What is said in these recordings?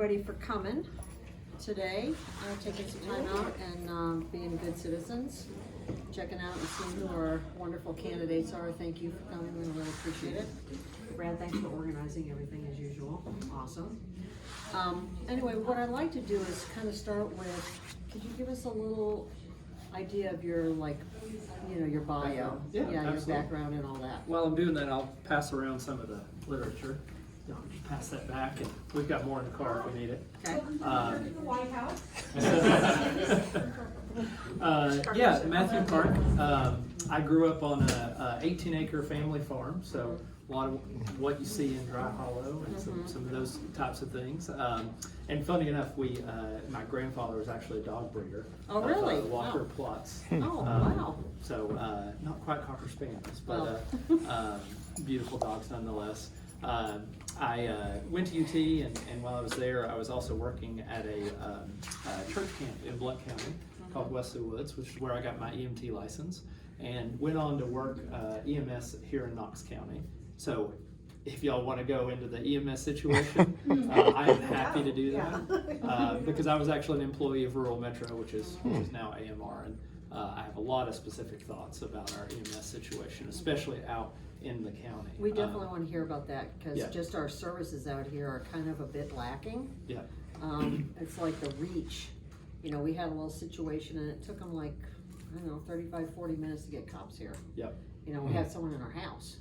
Everybody for coming today, taking some time out and being good citizens, checking out and seeing who our wonderful candidates are. Thank you for coming, we really appreciate it. Brad, thanks for organizing everything as usual, awesome. Anyway, what I'd like to do is kind of start with, could you give us a little idea of your, your bio? Yeah, your absolutely. background and all that. While I'm doing that, I'll pass around some of the literature. I'll just pass that back, and we've got more in the car if we need it. Okay. The White House. Yeah, Matthew Park. I grew up on a 18-acre family farm, so a lot of what you see in Dry Hollow and some of those types of things. And funny enough, my grandfather was actually a dog breeder. Oh, really? Of, Walker Wow. Plots. Oh, wow. So not quite Cocker Spaniels, but beautiful dogs nonetheless. I went to UT, and while I was there, I was also working at a church camp in Blount County called Wesley Woods, which is where I got my EMT license, and went on to work EMS here in Knox County. So if y'all want to go into the EMS situation, I am happy to do that because I was actually an employee of Rural Metro, which is now AMR, and I have a lot of specific thoughts about our EMS situation, especially out in the county. We definitely want to hear about that because Yeah. just our services out here are kind of a bit lacking. Yeah. It's like the reach. You know, we had a little situation and it took them like, 35, 40 minutes to get cops here. Yep. You know, we had someone in our house.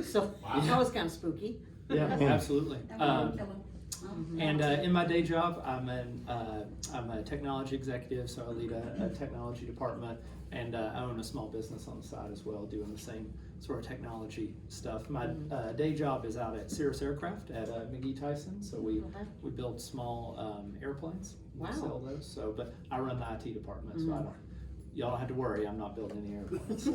So that was kind of spooky. Yeah, absolutely. Mm-hmm. And in my day job, I'm a technology executive, so I lead a technology department, and I own a small business on the side as well, doing the same sort of technology stuff. My day job is out at Cirrus Aircraft at McGee Tyson, so we build small airplanes. Wow. We sell those. So, but I run the IT department, so y'all don't have to worry. I'm not building any airplanes.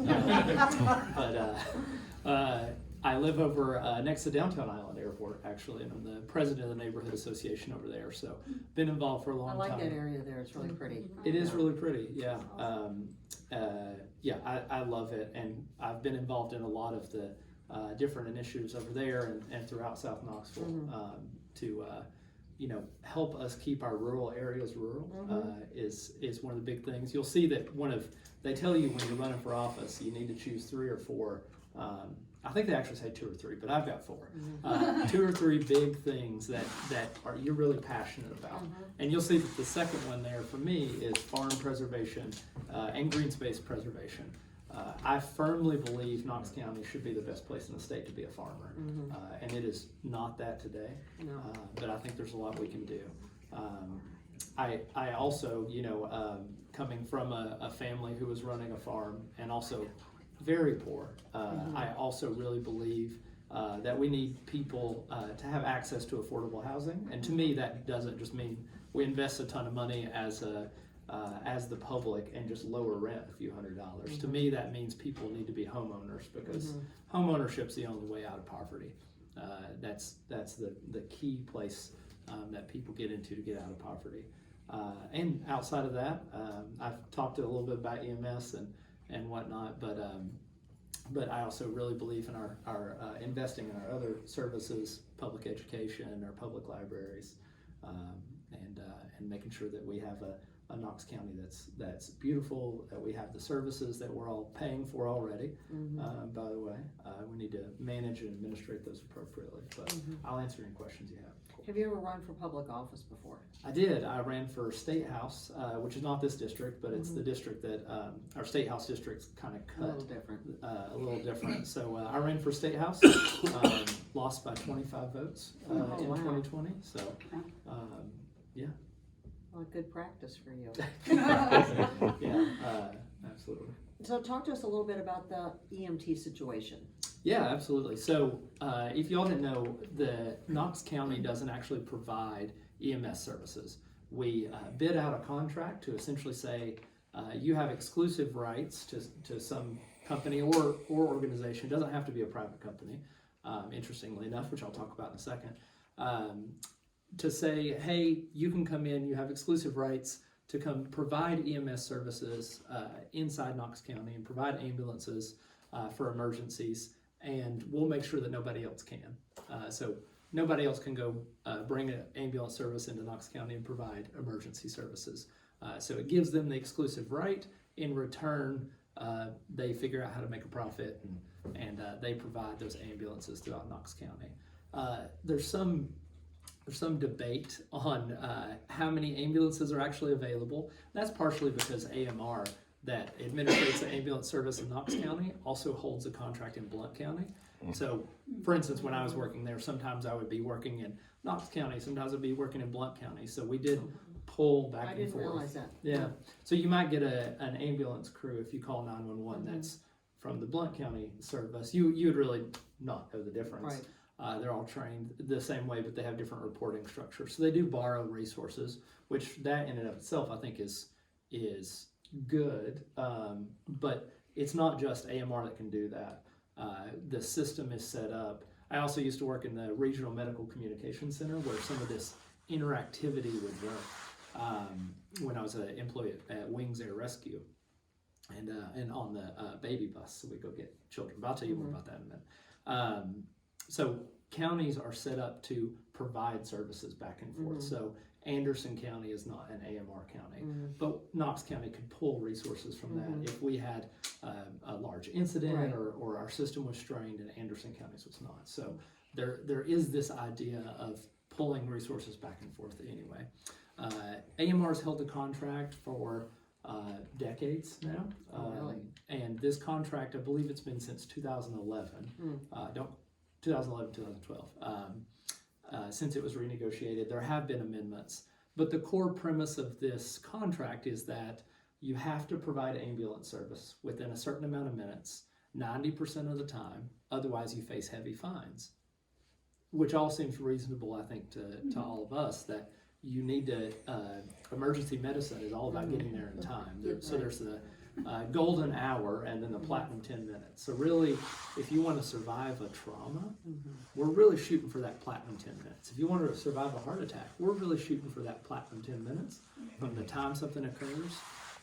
But I live over next to Downtown Island Airport, actually, and I'm the president of the neighborhood association over there. So, been involved for a long I like time. that area there. It's really pretty. It is really pretty, yeah. I love it, and I've been involved in a lot of the different initiatives over there and throughout South Knoxville to help us keep our rural areas rural is one of the big things. You'll see that they tell you when you're running for office you need to choose 3 or 4. I think they actually say 2 or 3, but I've got 4. 2 or 3 big things that you're really passionate about. And you'll see that the second one there for me is farm preservation and green space preservation. I firmly believe Knox County should be the best place in the state to be a farmer. And it is not that today, but I think there's a lot we can do. I also, coming from a family who was running a farm and also very poor. I also really believe that we need people to have access to affordable housing, and to me that doesn't just mean we invest a ton of money as the public and just lower rent a few $100s. To me that means people need to be homeowners because homeownership's the only way out of poverty. That's the key place that people get into to get out of poverty. And outside of that, I've talked a little bit about EMS and whatnot, but I also really believe in our investing in our other services, public education, our public libraries, and making sure that we have a Knox County that's beautiful, that we have the services that we're all paying for already. By the way, we need to manage and administrate those appropriately. But I'll answer any questions you have. Have you ever run for public office before? I did. I ran for State House, which is not this district, but it's the district that our State House district's kind of cut. A little different. So I ran for State House, lost by 25 votes in 2020. So, yeah. Well, good practice for you. Yeah, absolutely. So talk to us a little bit about the EMT situation. Yeah, absolutely. So if y'all didn't know, the Knox County doesn't actually provide EMS services. We bid out a contract to essentially say you have exclusive rights to some company or organization. It doesn't have to be a private company, interestingly enough, which I'll talk about in a second. To say, hey, you can come in, you have exclusive rights to come provide EMS services inside Knox County and provide ambulances for emergencies, and we'll make sure that nobody else can. So nobody else can go bring an ambulance service into Knox County and provide emergency services. So it gives them the exclusive right. In return, they figure out how to make a profit, and they provide those ambulances throughout Knox County. There's some debate on how many ambulances are actually available. That's partially because AMR, that administrates the ambulance service in Knox County, also holds a contract in Blount County. So, for instance, when I was working there, sometimes I would be working in Knox County, sometimes I'd be working in Blount County. So we did pull back and forth. I didn't realize that. Yeah. So you might get an ambulance crew if you call 911 that's from the Blount County service. You would really not know the difference. Right. They're all trained the same way, but they have different reporting structures. So they do borrow resources, which that in and of itself I think is good. But it's not just AMR that can do that. The system is set up. I also used to work in the Regional Medical Communications Center where some of this interactivity would work when I was an employee at Wings Air Rescue and on the baby bus, so we go get children. But I'll tell you more about that in a minute. So counties are set up to provide services back and forth. So Anderson County is not an AMR county, but Knox County could pull resources from that if we had a large incident or our system was strained, and Anderson County's was not. So there is this idea of pulling resources back and forth anyway. AMR's held a contract for decades now. Really? And this contract, I believe it's been since 2011. 2011, 2012. Since it was renegotiated, there have been amendments. But the core premise of this contract is that you have to provide ambulance service within a certain amount of minutes, 90% of the time, otherwise you face heavy fines. Which all seems reasonable, I think, to all of us, that you need to, emergency medicine is all about getting there in time. So there's the golden hour and then the platinum 10 minutes. So really, if you want to survive a trauma, we're really shooting for that platinum 10 minutes. If you want to survive a heart attack, we're really shooting for that platinum 10 minutes from the time something occurs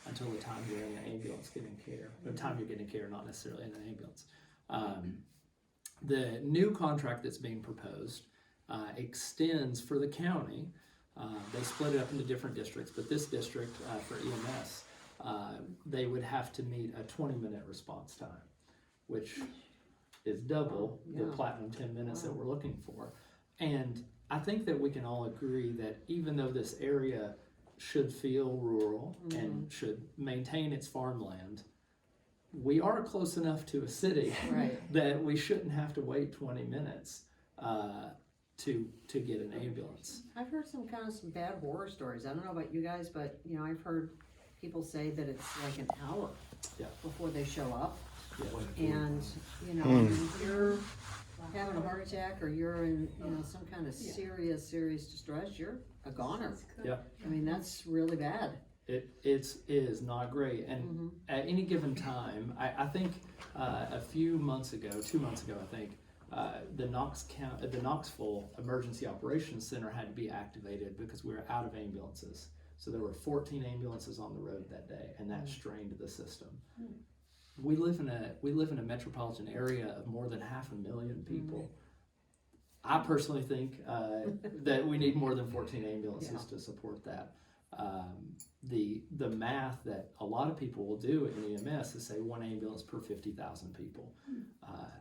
until the time you're in an ambulance getting care. The time you're getting care, not necessarily in an ambulance. The new contract that's being proposed extends for the county. They split it up into different districts, but this district for EMS, they would have to meet a 20-minute response time, which is double the platinum 10 minutes that we're looking for. And I think that we can all agree that even though this area should feel rural and should maintain its farmland, we are close enough to a city that we shouldn't have to wait 20 minutes to get an ambulance. I've heard some bad horror stories. I don't know about you guys, but I've heard people say that it's like an hour before they show up. And if you're having a heart attack or you're in some kind of serious distress, you're a goner. I mean, that's really bad. It is not great, and at any given time, I think a few months ago, 2 months ago, I think, the Knoxville Emergency Operations Center had to be activated because we were out of ambulances. So there were 14 ambulances on the road that day, and that strained the system. We live in a metropolitan area of more than 500,000 people. I personally think that we need more than 14 ambulances to support that. The math that a lot of people will do in EMS is say 1 ambulance per 50,000 people.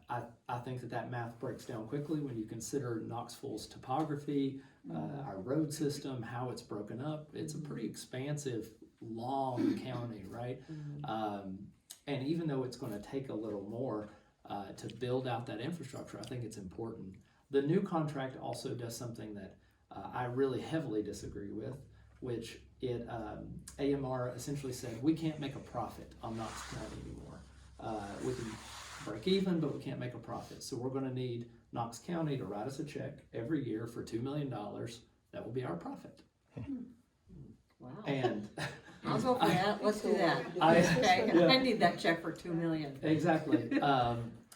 I think that math breaks down quickly when you consider Knoxville's topography, our road system, how it's broken up. It's a pretty expansive, long county, right? And even though it's going to take a little more to build out that infrastructure, I think it's important. The new contract also does something that I really heavily disagree with, which AMR essentially said, we can't make a profit on Knox County anymore. We can break even, but we can't make a profit. So we're going to need Knox County to write us a check every year for $2 million. That will be our profit. Wow. And I'll go for that. Let's do that. I need that check for $2 million. Exactly.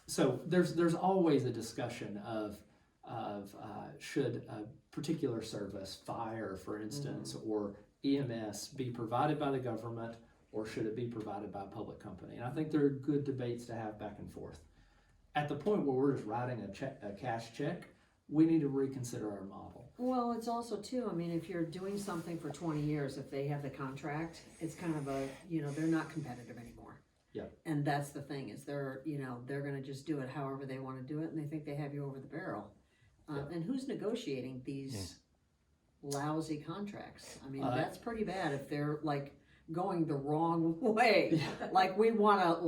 So there's always a discussion of should a particular service, fire for instance, or EMS be provided by the government, or should it be provided by a public company? And I think there are good debates to have back and forth. At the point where we're just writing a cash check, we need to reconsider our model. Well, it's also too, I mean, if you're doing something for 20 years, if they have the contract, it's kind of a, they're not competitive anymore. Yeah. And that's the thing, is they're gonna just do it however they wanna do it, and they think they have you over the barrel. And who's negotiating these lousy contracts? I mean, that's pretty bad if they're like going the wrong way. Like, we wanna,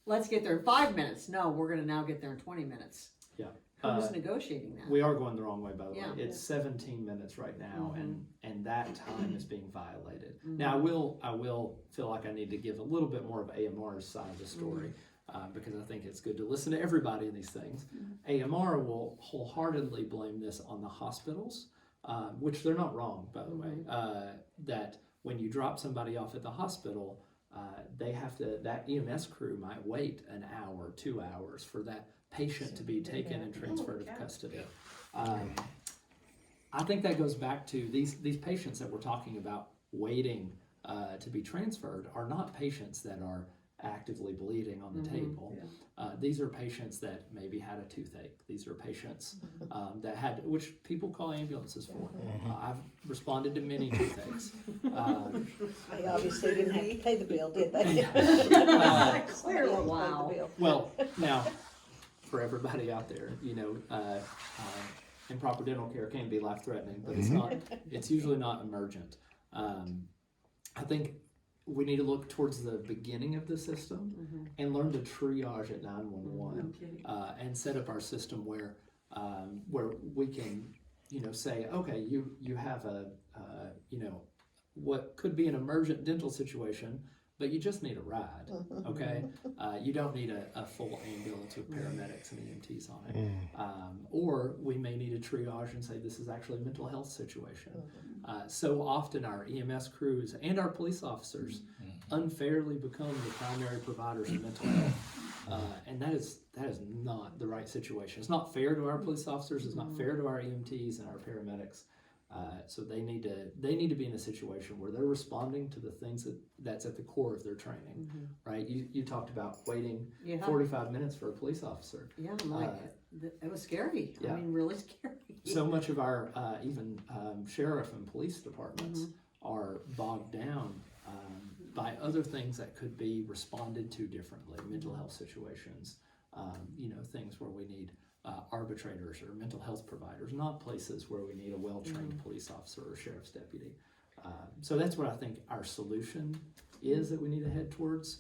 let's get there in 5 minutes. No, we're gonna now get there in 20 minutes. Yeah. Who's negotiating that? We are going the wrong way, by the way. Yeah. It's 17 minutes right now, and that time is being violated. Mm-hmm. Now, I will feel like I need to give a little bit more of AMR's side of the story, because I think it's good to listen to everybody in these things. AMR will wholeheartedly blame this on the hospitals, which they're not wrong, by the way. That when you drop somebody off at the hospital, they have to, that EMS crew might wait an hour, 2 hours for that patient to be taken and transferred to custody. I think that goes back to these patients that we're talking about waiting to be transferred are not patients that are actively bleeding on the table. These are patients that maybe had a toothache. These are patients that had, which people call ambulances for. I've responded to many toothaches. They obviously didn't have to pay the bill, did they? Clearly, wow. Well, now, for everybody out there, improper dental care can be life-threatening, but it's not. It's usually not emergent. I think we need to look towards the beginning of the system and learn to triage at 911 and set up our system where we can, say, okay, you have a what could be an emergent dental situation, but you just need a ride, okay? You don't need a full ambulance with paramedics and EMTs on it. Or we may need a triage and say this is actually a mental health situation. So often our EMS crews and our police officers unfairly become the primary providers of mental health. And that is not the right situation. It's not fair to our police officers, it's not fair to our EMTs and our paramedics. So they need to be in a situation where they're responding to the things that's at the core of their training, right? You talked about waiting 45 minutes for a police officer. Yeah, I'm like, it was scary. Yeah. I mean, really scary. So much of our even sheriff and police departments are bogged down by other things that could be responded to differently, mental health situations, things where we need arbitrators or mental health providers, not places where we need a well-trained police officer or sheriff's deputy. So that's what I think our solution is that we need to head towards.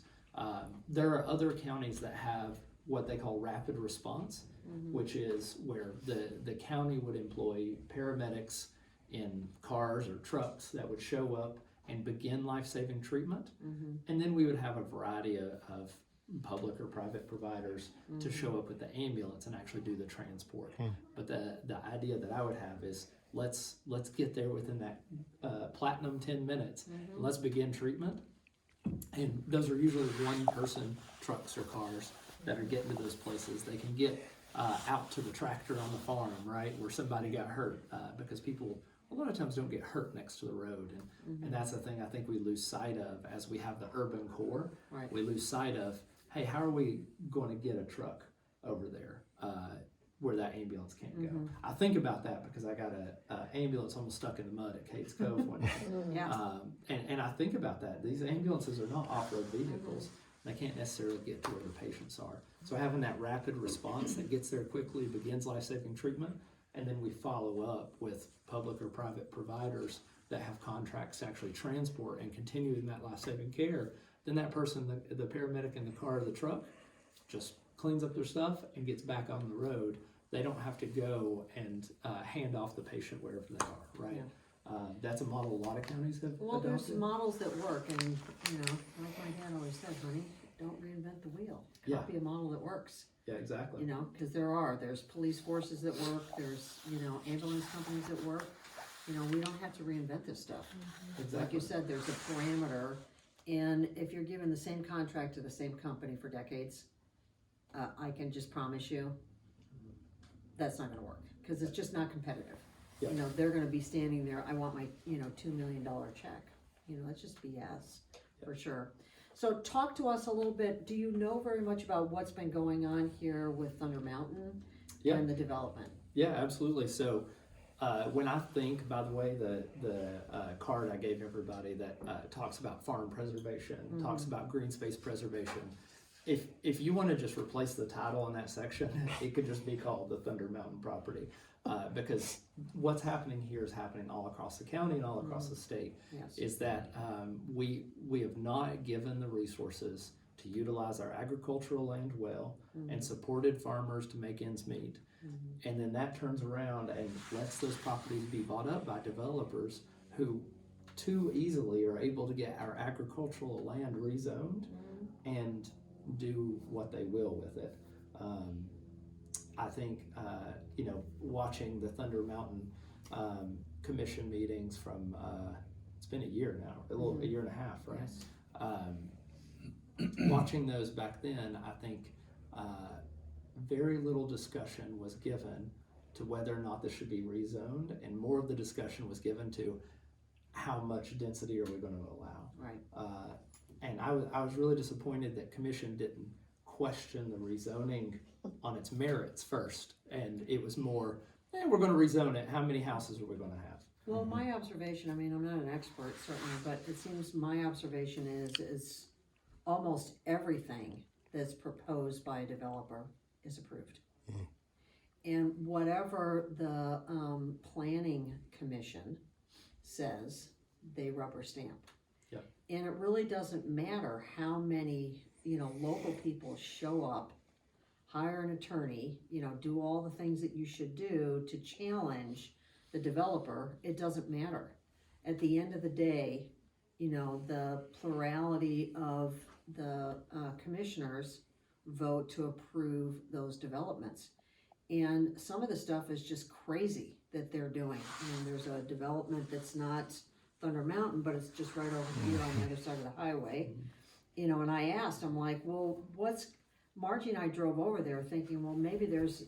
There are other counties that have what they call rapid response, which is where the county would employ paramedics in cars or trucks that would show up and begin life-saving treatment. And then we would have a variety of public or private providers to show up with the ambulance and actually do the transport. But the idea that I would have is let's get there within that platinum 10 minutes. Let's begin treatment. And those are usually one-person trucks or cars that are getting to those places. They can get out to the tractor on the farm, right, where somebody got hurt, because people a lot of times don't get hurt next to the road. And that's the thing I think we lose sight of as we have the urban core. Right. We lose sight of, hey, how are we going to get a truck over there where that ambulance can't go? I think about that because I got an ambulance almost stuck in the mud at Kate's Cove one day. And I think about that. These ambulances are not off-road vehicles. They can't necessarily get to where the patients are. So having that rapid response that gets there quickly, begins life-saving treatment, and then we follow up with public or private providers that have contracts to actually transport and continue in that life-saving care, then that person, the paramedic in the car or the truck, just cleans up their stuff and gets back on the road. They don't have to go and hand off the patient wherever they are, right? That's a model a lot of counties have Well, there's adopted. models that work, and like my dad always said, honey, don't reinvent the wheel. Copy a model that works. Yeah, exactly. Because there's police forces that work, there's ambulance companies that work. We don't have to reinvent this stuff. Exactly. Like you said, there's a parameter, and if you're given the same contract to the same company for decades, I can just promise you that's not going to work, because it's just not competitive. Yeah. They're going to be standing there, I want my $2 million check. That's just BS for sure. So talk to us a little bit. Do you know very much about what's been going on here with Thunder Mountain and the development? Yeah, absolutely. So when I think, by the way, the card I gave everybody that talks about farm preservation, talks about green space preservation, if you want to just replace the title in that section, it could just be called the Thunder Mountain property, because what's happening here is happening all across the county and all across the state. Yes. Is that we have not given the resources to utilize our agricultural land well and supported farmers to make ends meet. And then that turns around and lets those properties be bought up by developers who too easily are able to get our agricultural land rezoned and do what they will with it. I think, watching the Thunder Mountain Commission meetings from, it's been a year now, a year and a half, right? Yes. Watching those back then, I think very little discussion was given to whether or not this should be rezoned, and more of the discussion was given to how much density are we going to allow. Right. And I was really disappointed that Commission didn't question the rezoning on its merits first, and it was more, we're going to rezone it. How many houses are we going to have? Well, my observation, I mean, I'm not an expert certainly, but it seems my observation is almost everything that's proposed by a developer is approved. And whatever the planning commission says, they rubber stamp. Yep. And it really doesn't matter how many, local people show up, hire an attorney, do all the things that you should do to challenge the developer. It doesn't matter. At the end of the day, the plurality of the commissioners vote to approve those developments. And some of the stuff is just crazy that they're doing. I mean, there's a development that's not Thunder Mountain, but it's just right over here on the other side of the highway. And I asked, I'm like, well, Margie and I drove over there thinking, well, maybe there's,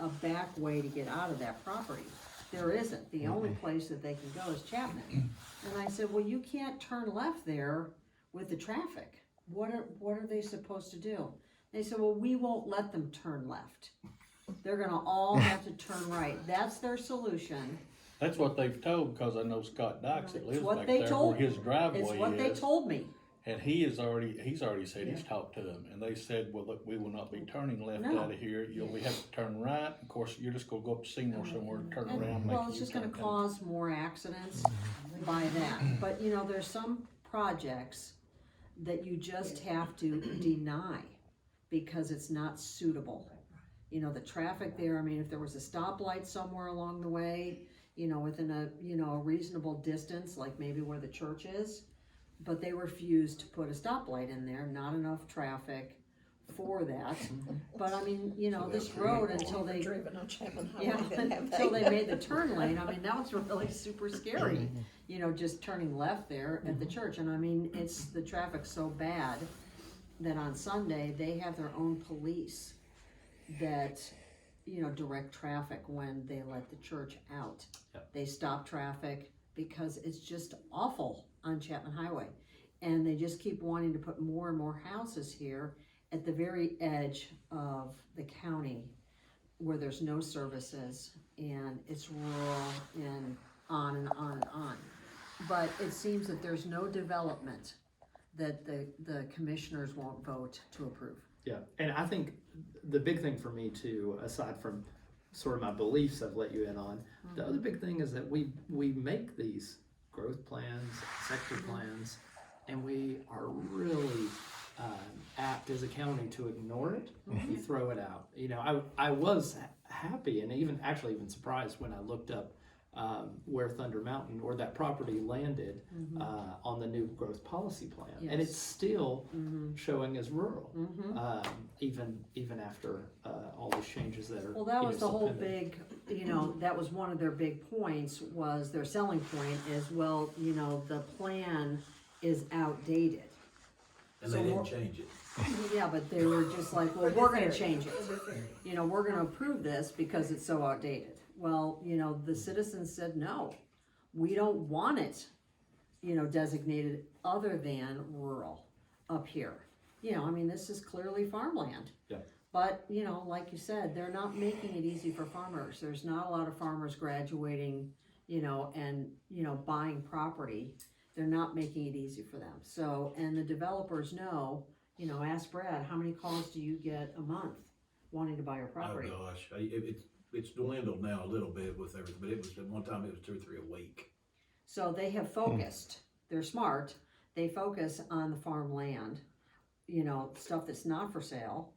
a back way to get out of that property. There isn't. The only place that they can go is Chapman. And I said, well, you can't turn left there with the traffic. What are they supposed to do? They said, well, we won't let them turn left. They're gonna all have to turn right. That's their solution. That's what they've told, because I know Scott Dykes that lives what back they there told where his driveway It's what they is. told me. And he's already said he's talked to them, and they said, well, look, we will not be turning left No. out of here. We have to turn right. Of course, you're just gonna go up to Seymour somewhere and turn around. Well, it's just gonna cause more accidents by that. But, there's some projects that you just have to deny because it's not suitable. The traffic there, I mean, if there was a stoplight somewhere along the way, within a reasonable distance, like maybe where the church is, but they refused to put a stoplight in there, not enough traffic for that. But I mean, this road until they, Driven on Chapman Highway, until they made the turn lane, I mean, that was really super scary. Just turning left there at the church. And I mean, it's the traffic's so bad that on Sunday, they have their own police that, direct traffic when they let the church out. Yep. They stop traffic because it's just awful on Chapman Highway. And they just keep wanting to put more and more houses here at the very edge of the county where there's no services and it's rural and on and on and on. But it seems that there's no development that the commissioners won't vote to approve. Yeah, and I think the big thing for me too, aside from sort of my beliefs I've let you in on, the other big thing is that we make these growth plans, sector plans, and we are really apt as a county to ignore it and throw it out. I was happy and even surprised when I looked up where Thunder Mountain or that property landed on the new growth policy plan, and it's still showing as rural, even after all these changes that are. Well, that was the whole pending. big, that was one of their big points, was their selling point is, well, the plan is outdated. And they didn't change it. Yeah, but they were just like, well, we're gonna change it. We're gonna approve this because it's so outdated. Well, the citizens said, no, we don't want it, designated other than rural up here. I mean, this is clearly farmland. Yeah. But, you know, like you said, they're not making it easy for farmers. There's not a lot of farmers graduating, you know, and, you know, buying property. They're not making it easy for them. So, and the developers know, you know, ask Brad, how many calls do you get a month wanting to buy your property? Oh gosh, it's dwindled now a little bit with everything, but it was, at one time it was 2 or 3 a week. So they have focused, they're smart, they focus on the farmland, you know, stuff that's not for sale.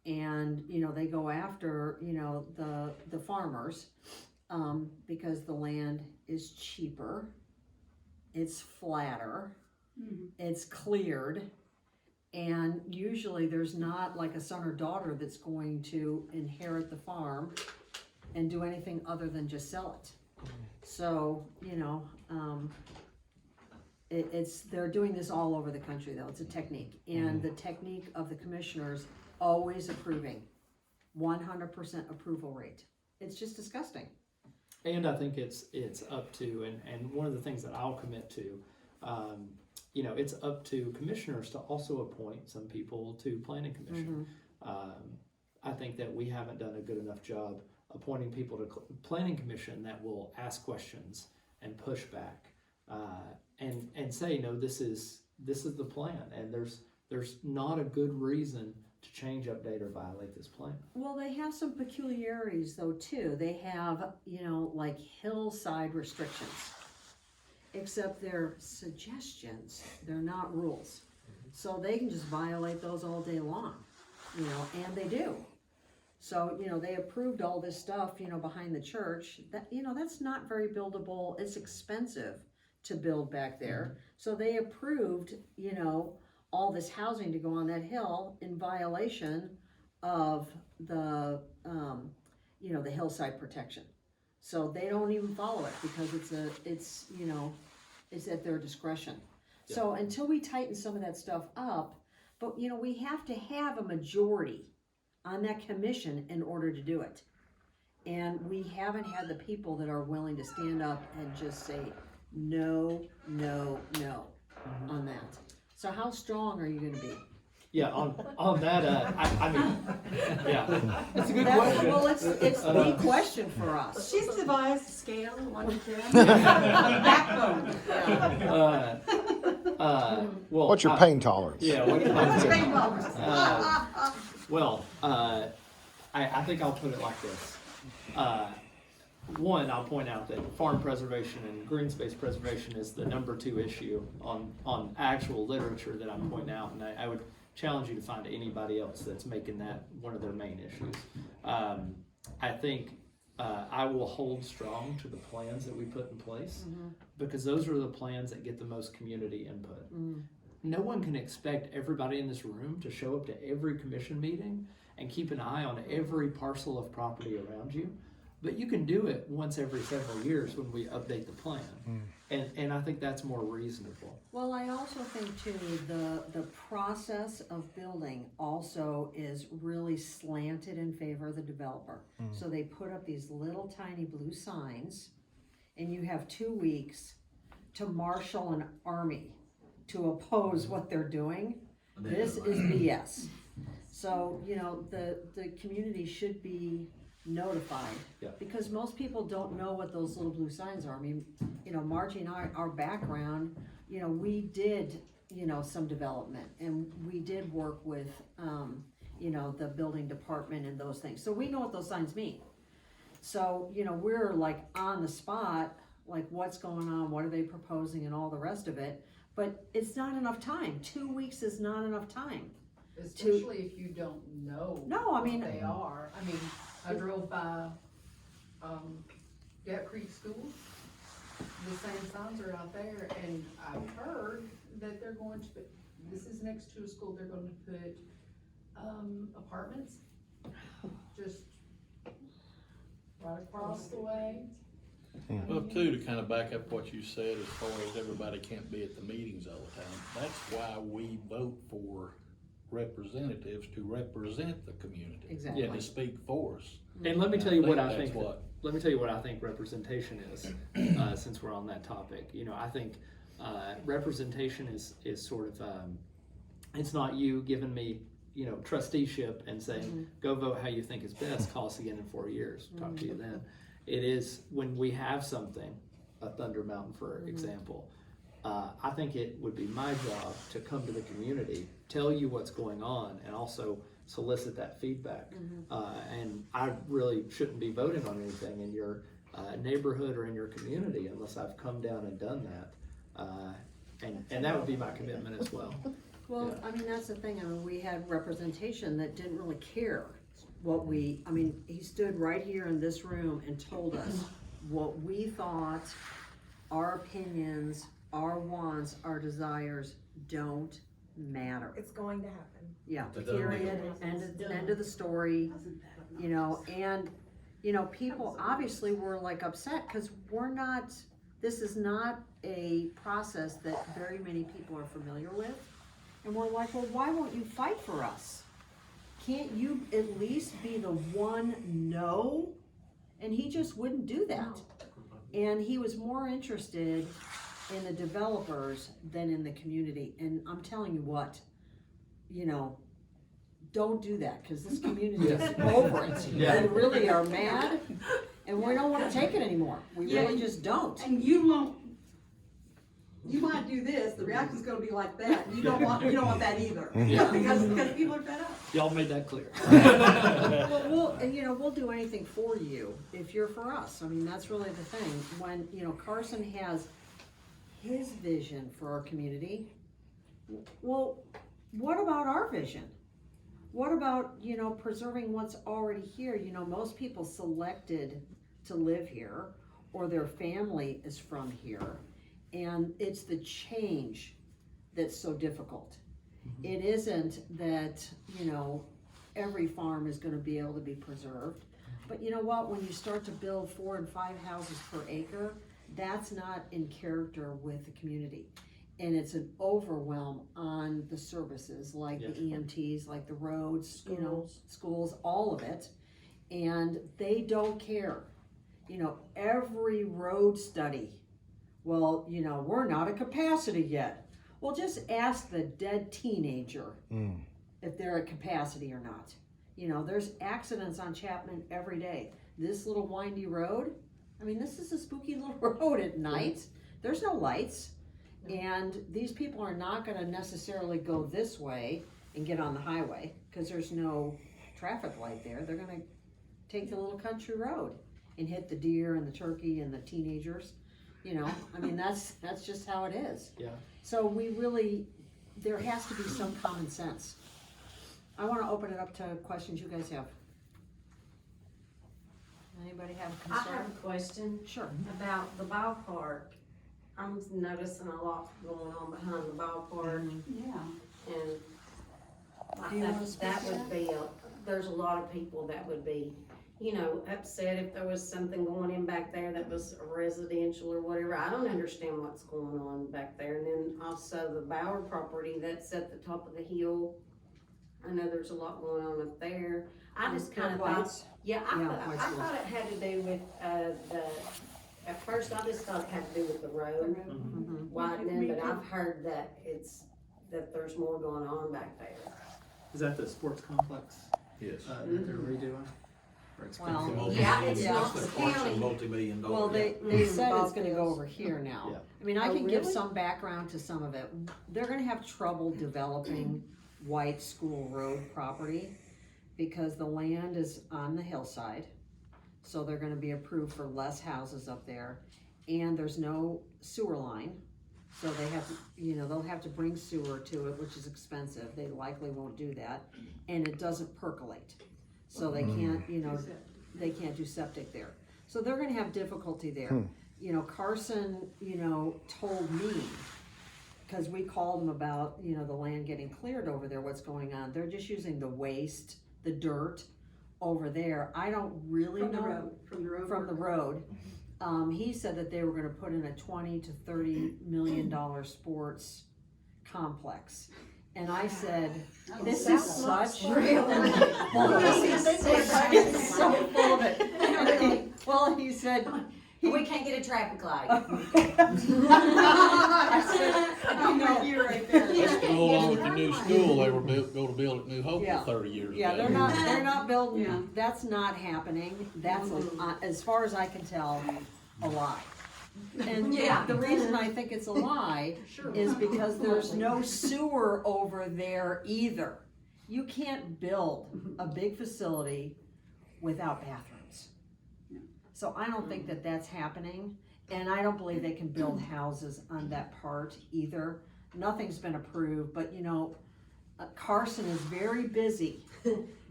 And, you know, they go after, you know, the farmers, because the land is cheaper, it's flatter, it's cleared, and usually there's not like a son or daughter that's going to inherit the farm and do anything other than just sell it. So, you know, they're doing this all over the country though. It's a technique, and the technique of the commissioners always approving, 100% approval rate. It's just disgusting. And I think it's up to, and one of the things that I'll commit to, you know, it's up to commissioners to also appoint some people to planning commission. I think that we haven't done a good enough job appointing people to planning commission that will ask questions and push back, and say, no, this is the plan, and there's not a good reason to change, update, or violate this plan. Well, they have some peculiarities though too. They have, you know, like hillside restrictions, except they're suggestions, they're not rules. So they can just violate those all day long, you know, and they do. So, you know, they approved all this stuff, you know, behind the church, that, you know, that's not very buildable. It's expensive to build back there. So they approved, you know, all this housing to go on that hill in violation of the, you know, the hillside protection. So they don't even follow it because it's, you know, it's at their discretion. Yeah. So until we tighten some of that stuff up, but, you know, we have to have a majority on that commission in order to do it. And we haven't had the people that are willing to stand up and just say, no, no, no, on that. So how strong are you gonna be? Yeah, on that, I mean, yeah, it's a good question. Well, it's the question for us. She's devised a scale, 1 to 10. Backbone. Well, What's your pain tolerance? Yeah, What's your pain tolerance? Well, I think I'll put it like this. One, I'll point out that farm preservation and green space preservation is the #2 issue on actual literature that I'm pointing out, and I would challenge you to find anybody else that's making that one of their main issues. I think I will hold strong to the plans that we put in place, because those are the plans that get the most community input. No one can expect everybody in this room to show up to every commission meeting and keep an eye on every parcel of property around you. But you can do it once every several years when we update the plan. And I think that's more reasonable. Well, I also think too, the process of building also is really slanted in favor of the developer. So they put up these little tiny blue signs, and you have 2 weeks to marshal an army to oppose what they're doing. This is BS. So, you know, the community should be notified, because most people don't know what those little blue signs are. I mean, you know, Margie and our background, you know, we did, you know, some development, and we did work with, you know, the building department and those things. So we know what those signs mean. So, you know, we're like on the spot, like what's going on, what are they proposing, and all the rest of it. But it's not enough time. 2 weeks is not enough time. Especially if you don't know No, I mean, what they are. I mean, I drove by Gap Creek School. The same signs are out there, and I've heard that they're going to put, this is next to a school, they're going to put apartments just right across the way. Well, too, to kind of back up what you said as far as everybody can't be at the meetings all the time, that's why we vote for representatives to represent the community. Exactly. And to speak for us. And let me tell you what I that's think. what- Let me tell you what I think representation is. Since we're on that topic, you know, I think representation is sort of it's not you giving me trusteeship and saying, go vote how you think is best, call us again in 4 years, talk to you then. It is when we have something, a Thunder Mountain, for example, I think it would be my job to come to the community, tell you what's going on, and also solicit that feedback. And I really shouldn't be voting on anything in your neighborhood or in your community unless I've come down and done that. And that would be my commitment as well. Well, Yeah. I mean, that's the thing, I mean, we had representation that didn't really care what he stood right here in this room and told us what we thought, our opinions, our wants, our desires don't matter. It's going to happen. Yeah, It's a done period, deal. end of the story, and, people obviously were like upset, cause this is not a process that very many people are familiar with. And we're like, well, why won't you fight for us? Can't you at least be the one no? And he just wouldn't do that. And he was more interested in the developers than in the community. And I'm telling you what, don't do that, because this community is over it. Yeah. They really are mad, and we don't want to take it anymore. We really just don't. And you might do this, the reaction's gonna be like that, and you don't want that either. Yeah. Because people are fed up. Y'all made that clear. Well, we'll do anything for you if you're for us. I mean, that's really the thing. When, Carson has his vision for our community, well, what about our vision? What about, preserving what's already here? Most people selected to live here, or their family is from here. And it's the change that's so difficult. It isn't that, every farm is gonna be able to be preserved. But you know what, when you start to build 4 and 5 houses per acre, that's not in character with the community. And it's an overwhelm on the services, like the EMTs, like the roads, schools, all of it. And they don't care. Every road study, well, we're not at capacity yet. Well, just ask the dead teenager if they're at capacity or not. There's accidents on Chapman every day. This little windy road, this is a spooky little road at night. There's no lights. And these people are not gonna necessarily go this way and get on the highway, because there's no traffic light there. They're gonna take the little country road and hit the deer and the turkey and the teenagers. That's just how it is. Yeah. So there has to be some common sense. I wanna open it up to questions you guys have. Anybody have a I have concern? a question Sure. about the ballpark. I'm noticing a lot going on behind the ballpark, Yeah. and Do you wanna speak that to would be, there's a lot of people that would be, upset if there was something going in back there that was residential or whatever. I don't understand what's going on back there. And then also the Bauer property that's at the top of the hill. I know there's a lot going on up there. I just kinda thought, Whites. yeah, I White thought School. it had to do with, at first I just thought it had to do with the road Mhm. widening, but I've heard that that there's more going on back there. Is that the sports complex Yes. that they're redoing? Or Well, expanding? Yeah, it's Yeah. not the That's a county. multi-million-dollar. Well, they said it's gonna go over here now. Yeah. I Oh, can give really? some background to some of it. They're gonna have trouble developing White School Road property because the land is on the hillside. So they're gonna be approved for less houses up there, and there's no sewer line. So they have to, they'll have to bring sewer to it, which is expensive. They likely won't do that, and it doesn't percolate. So they can't, they can't do septic there. So they're gonna have difficulty there. Carson, told me, cause we called him about, the land getting cleared over there, what's going on. They're just using the waste, the dirt over there. I don't really know. From the road. From the road. He said that they were gonna put in a $20 to $30 million sports complex. And I said, this is such. It's so full of it. Well, he said. We can't get a traffic light. I said, I'm with you right there. Let's go along with the new new school they were go to build at New Hope Yeah. 30 years ago. Yeah, they're not building, Yeah. that's not happening, that's, as far as I can tell, a lie. And Yeah. the reason I think it's a lie is because there's no sewer over there either. You can't build a big facility without bathrooms. So I don't think that that's happening, and I don't believe they can build houses on that part either. Nothing's been approved, but you know, Carson is very busy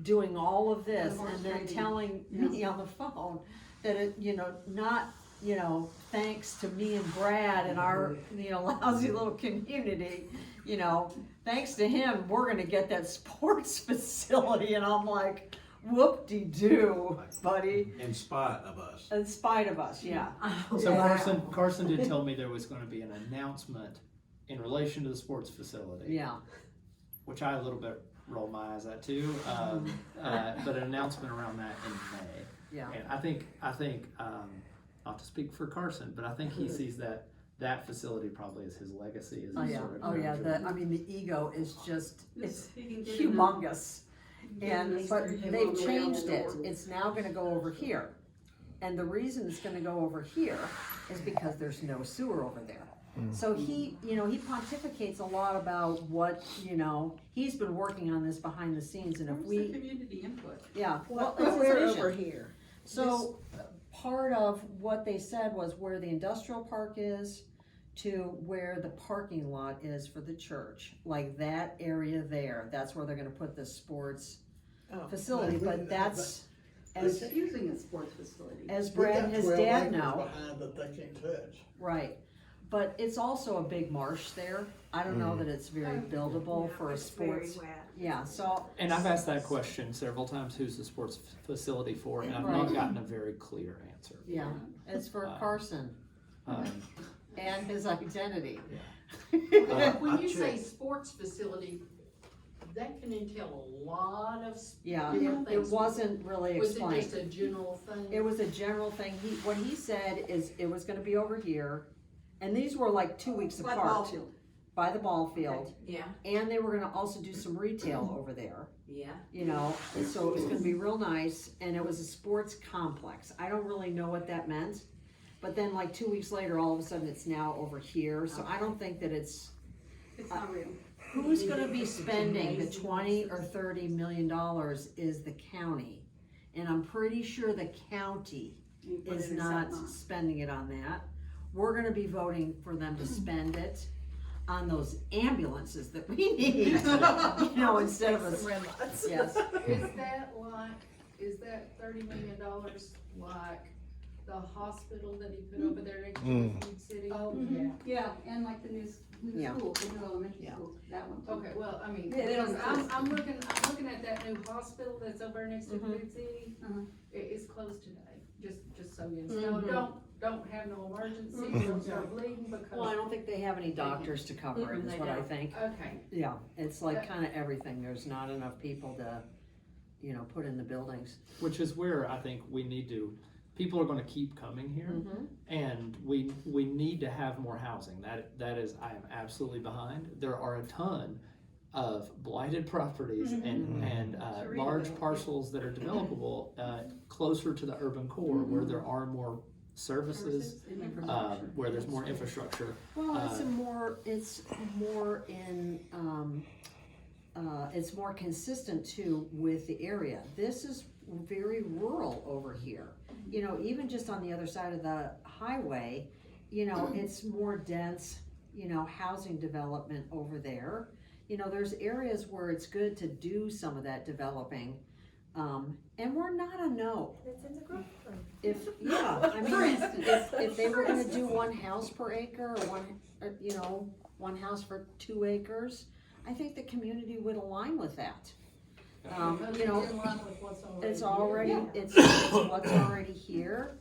doing all of this, and they're telling me on the phone that it, you know, not, you know, thanks to me and Brad and our, you know, lousy little community, you know, thanks to him, we're gonna get that sports facility, and I'm like, whoop-de-doo, buddy, In spite of us. in spite of us, yeah. So Yeah. Carson did tell me there was gonna be an announcement in relation to the sports facility. Yeah, Which I a little bit roll my eyes at too, but an announcement around that in May. yeah. And I think, not to speak for Carson, but I think he sees that facility probably as his legacy, as Oh, his yeah, sort of. oh, yeah, nurture. I mean, the ego is just, it's He can get in the- humongous. And, Yes, but they're him they've on the way out changed the it, door. it's now gonna go over here. And the reason it's gonna go over here is because there's no sewer over there. So he, you know, he pontificates a lot about what, you know, he's been working on this behind the scenes, and if Where's the we, community input? yeah, well, Well, it's we're his over vision. here. So, part of what they said was where the industrial park is to where the parking lot is for the church, like that area there, that's where they're gonna put the sports Oh. facility, but that's, as, They're using a sports facility. as Brad and his dad know, Behind that they can't touch. right. But it's also a big marsh there, I don't know that it's very buildable for a sports, yeah, so, And I've asked that question several times, who's the sports facility for, and I've Right. not gotten a very clear answer. yeah, it's for Carson Um, and his identity. When you I say checked. sports facility, that can entail a lot of. Yeah, different it things. wasn't really Was it explained. just a general thing? It was a general thing, what he said is it was gonna be over here, and these were like 2 weeks Like apart. ball field. By the ball field, Yeah, and they were gonna also do some retail over there, yeah. you know, and so it was gonna be real nice, and it was a sports complex, I don't really know what that meant. But then like 2 weeks later, all of a sudden it's now over here, so I don't think that it's, It's not real. who's gonna be spending the 20 or 30 million dollars is the county. And I'm pretty sure the county You put is it in not something. spending it on that. We're gonna be voting for them to spend it on those ambulances that we need, you know, instead of us, Red lights. yes. Is that $30 million like the hospital that he put over there next to Food City? Oh, yeah, and like the new Yeah. school, the new elementary Yeah. school, that one. too. Okay, well, I mean, Yeah, they don't because exist. I'm looking at that new hospital that's over next to Food City. Uh-huh. It's closed today, just so you know. Mhm. Don't have no emergency, Mhm. don't start bleeding because. Well, I don't think they have any doctors to cover it, is They what I don't. think. Okay, Yeah, it's like kinda everything, there's not enough people to, you know, put in the buildings. Which is where I think we need to, people are gonna keep coming here, Mhm. and we need to have more housing, that is, I am absolutely behind. There are a ton of blighted properties and Sure, large redevelop. parcels that are developable, closer to the urban core, where there are more services, And infrastructure. where there's more infrastructure. Well, it's more in, it's more consistent too with the area. This is very rural over here. You know, even just on the other side of the highway, you know, it's more dense, you know, housing development over there. You know, there's areas where it's good to do some of that developing. And we're not a no. It's in the growth plan. If, yeah, I For mean, instance. if they were gonna do one house per acre or you know, one house for 2 acres, I think the community would align with that. You know, in line with what's already it's here. already, Yeah. it's what's already here,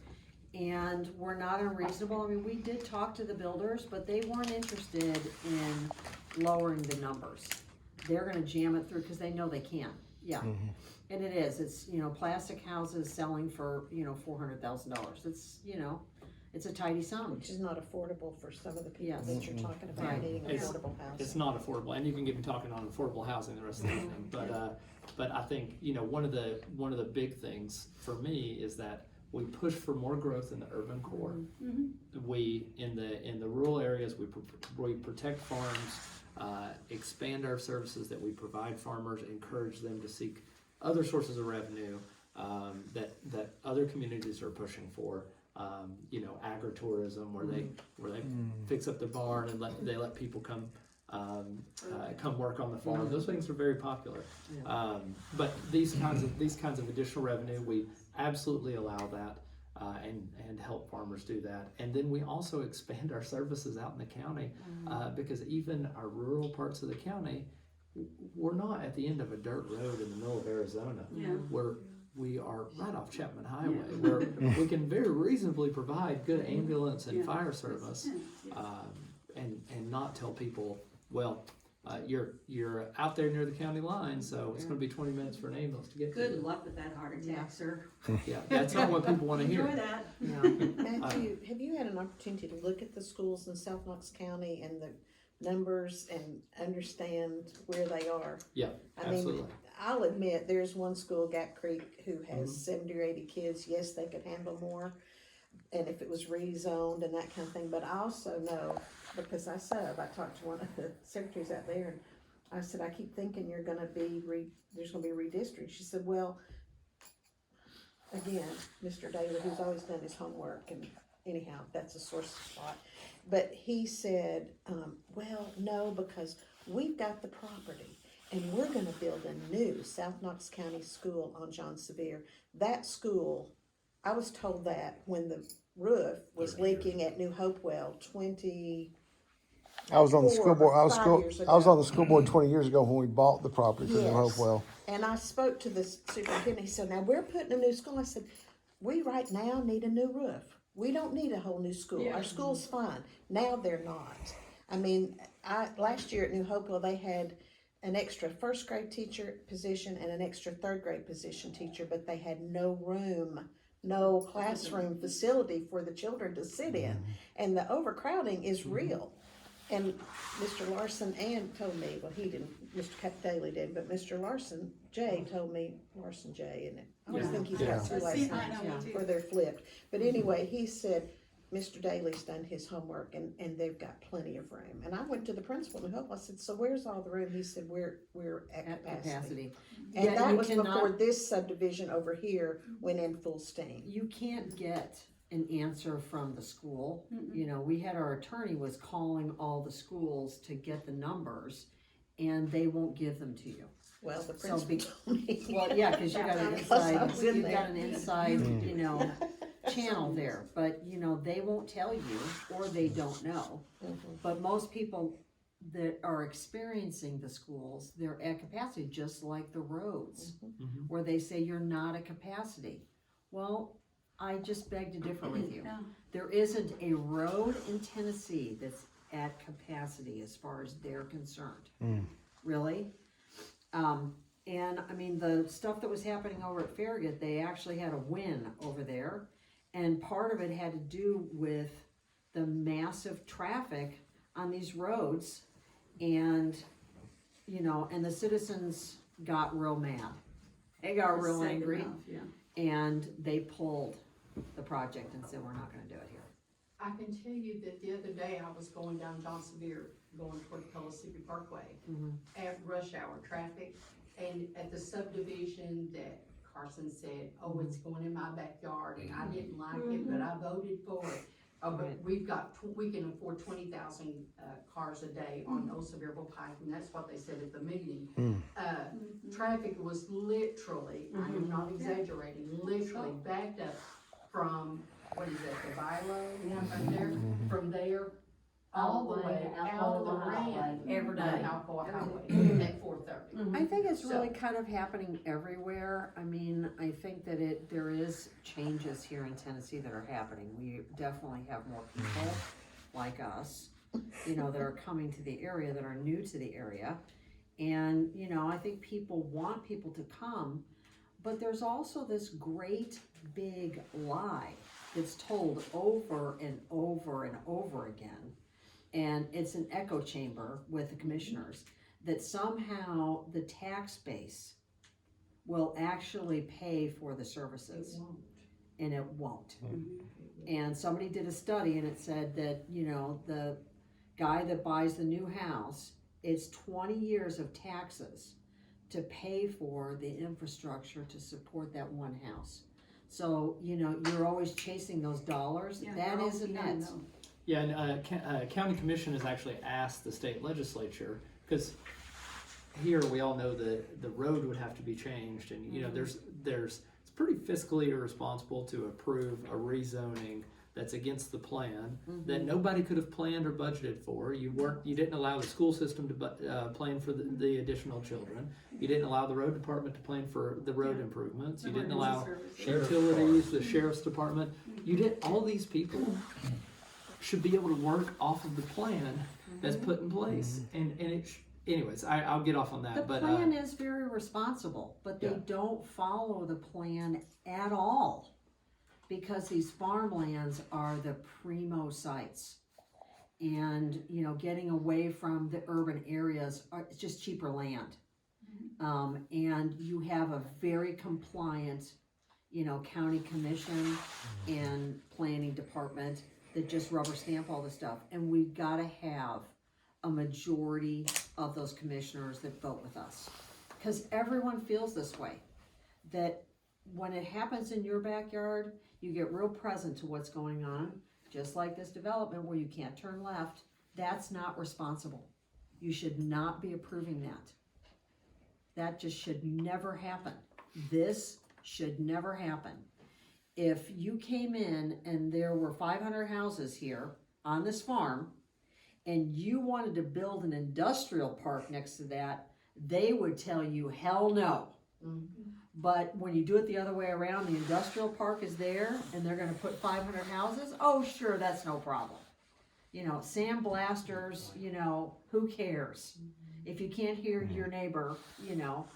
and we're not unreasonable, I mean, we did talk to the builders, but they weren't interested in lowering the numbers. They're gonna jam it through, cause they know they can, yeah. And it is, it's, you know, plastic houses selling for, you know, $400,000, it's, you know, it's a tidy sum. Which is not affordable for some of the people Yes. that you're talking about Right. needing It's- affordable housing. It's not affordable, and you can get me talking on affordable housing the rest of the evening, but I think, one of the big things for me is that we push for more growth in the urban core. We, in the rural areas, we protect farms, expand our services that we provide farmers, encourage them to seek other sources of revenue, that other communities are pushing for. Agritourism, where they fix up their barn and let people come work on the farm. Those things are very popular. But these kinds of additional revenue, we absolutely allow that, and help farmers do that. And then we also expand our services out in the county, because even our rural parts of the county, we're not at the end of a dirt road in the middle of Arizona. Yeah. We are right off Chapman Highway, where we can very reasonably provide good ambulance and fire service, and not tell people, well, you're out there near the county line, so it's going to be 20 minutes for an ambulance to get to Good you. luck with that heart attack, sir. Yeah, that's not what people want to Enjoy hear. that. Matthew, have you had an opportunity to look at the schools in South Knox County and the numbers and understand where they are? Yeah, I mean, absolutely. I'll admit, there's one school, Gap Creek, who has Mm-hmm. 70 or 80 kids. Yes, they could handle more, and if it was rezoned and that kind of thing. But I also know, because I talked to one of the secretaries out there, and I said, I keep thinking you're gonna be, there's gonna be a redistrict. She said, well, again, Mr. Daly, who's always done his homework, and anyhow, that's a source spot. But he said, well, no, because we've got the property, and we're gonna build a new South Knox County school on John Sevier. That school, I was told that when the roof was leaking at New Hopewell 20, I was on the school board. I was 5 years I was ago. on the school board 20 years ago when we bought the property for New Yes. Hopewell. And I spoke to the superintendent. He said, now we're putting a new school. I said, we right now need a new roof. We don't need a whole new school. Our school's fine. Now they're not. I mean, last year at New Hopewell, they had an extra first grade teacher position and an extra third grade position teacher, but they had no room, no classroom facility for the children to sit in. And the overcrowding is real. And Mr. Larson told me, well, he didn't, Mr. Daly did, but Mr. Jay told me, Larson Jay, and I always think he's got two last names, or they're flipped. But anyway, he said, Mr. Daly's done his homework and they've got plenty of room. And I went to the principal and I said, so where's all the room? He said, we're at At capacity. capacity. And Yeah, that you was cannot- before this subdivision over here went in full steam. You can't get an answer from the school. We had our attorney was calling all the schools to get the numbers, and they won't give them to you. Well, the So principal be- told me. Well, yeah, because you got an Because I inside, was in you've there. got an inside, channel there, but they won't tell you, or they don't know. But most people that are experiencing the schools, they're at capacity, just like the roads, where they say you're not at capacity. Well, I just beg to differ with you. Yeah. There isn't a road in Tennessee that's at capacity as far as they're concerned. Really? And I mean, the stuff that was happening over at Farragut, they actually had a win over there. And part of it had to do with the massive traffic on these roads. And, and the citizens got real mad. They got real Safe angry. enough, yeah. And they pulled the project and said, we're not gonna do it here. I can tell you that the other day I was going down John Sevier, going toward Pellissippi Parkway at rush hour traffic, and at the subdivision that Carson said, oh, it's going in my backyard, and I didn't like it, but I voted for it. Oh, but Right. we can afford 20,000 cars a day on Old Sevierville Pike, and that's what they said at the meeting. Traffic was literally, I am not exaggerating, literally backed up from, what is that, the Bilo, right there, from there, all the way out of the ramp. Every day. on Alcoa Highway at 4:30. I think it's So- really kind of happening everywhere. I mean, I think that there is changes here in Tennessee that are happening. We definitely have more people like us, that are coming to the area, that are new to the area. And, I think people want people to come, but there's also this great big lie it's told over and over and over again, and it's an echo chamber with the commissioners, that somehow the tax base will actually pay for the services. And it won't. And somebody did a study and it said that, you know, the guy that buys the new house, it's 20 years of taxes to pay for the infrastructure to support that one house. So, you know, you're always chasing those dollars. Yeah, That they're all isn't beyond it. them. Yeah, and county commission has actually asked the state legislature, because here we all know that the road would have to be changed, and you know, there's it's pretty fiscally irresponsible to approve a rezoning that's against the plan that nobody could have planned or budgeted for. You didn't allow the school system to plan for the additional children. You didn't allow the road department to plan for the road improvements. You didn't allow utilities, the sheriff's department. You did, all these people should be able to work off of the plan that's put in place, and anyways, I'll get off on that. The but plan is very responsible, but they Yeah. don't follow the plan at all. Because these farmlands are the primo sites. And, you know, getting away from the urban areas, it's just cheaper land. And you have a very compliant, you know, county commission and planning department that just rubber stamp all this stuff. And we've gotta have a majority of those commissioners that vote with us. Cause everyone feels this way, that when it happens in your backyard, you get real present to what's going on, just like this development where you can't turn left. That's not responsible. You should not be approving that. That just should never happen. This should never happen. If you came in and there were 500 houses here on this farm, and you wanted to build an industrial park next to that, they would tell you, hell no. But when you do it the other way around, the industrial park is there and they're gonna put 500 houses, oh sure, that's no problem. You know, sandblasters, you know, who cares? If you can't hear your neighbor, you know,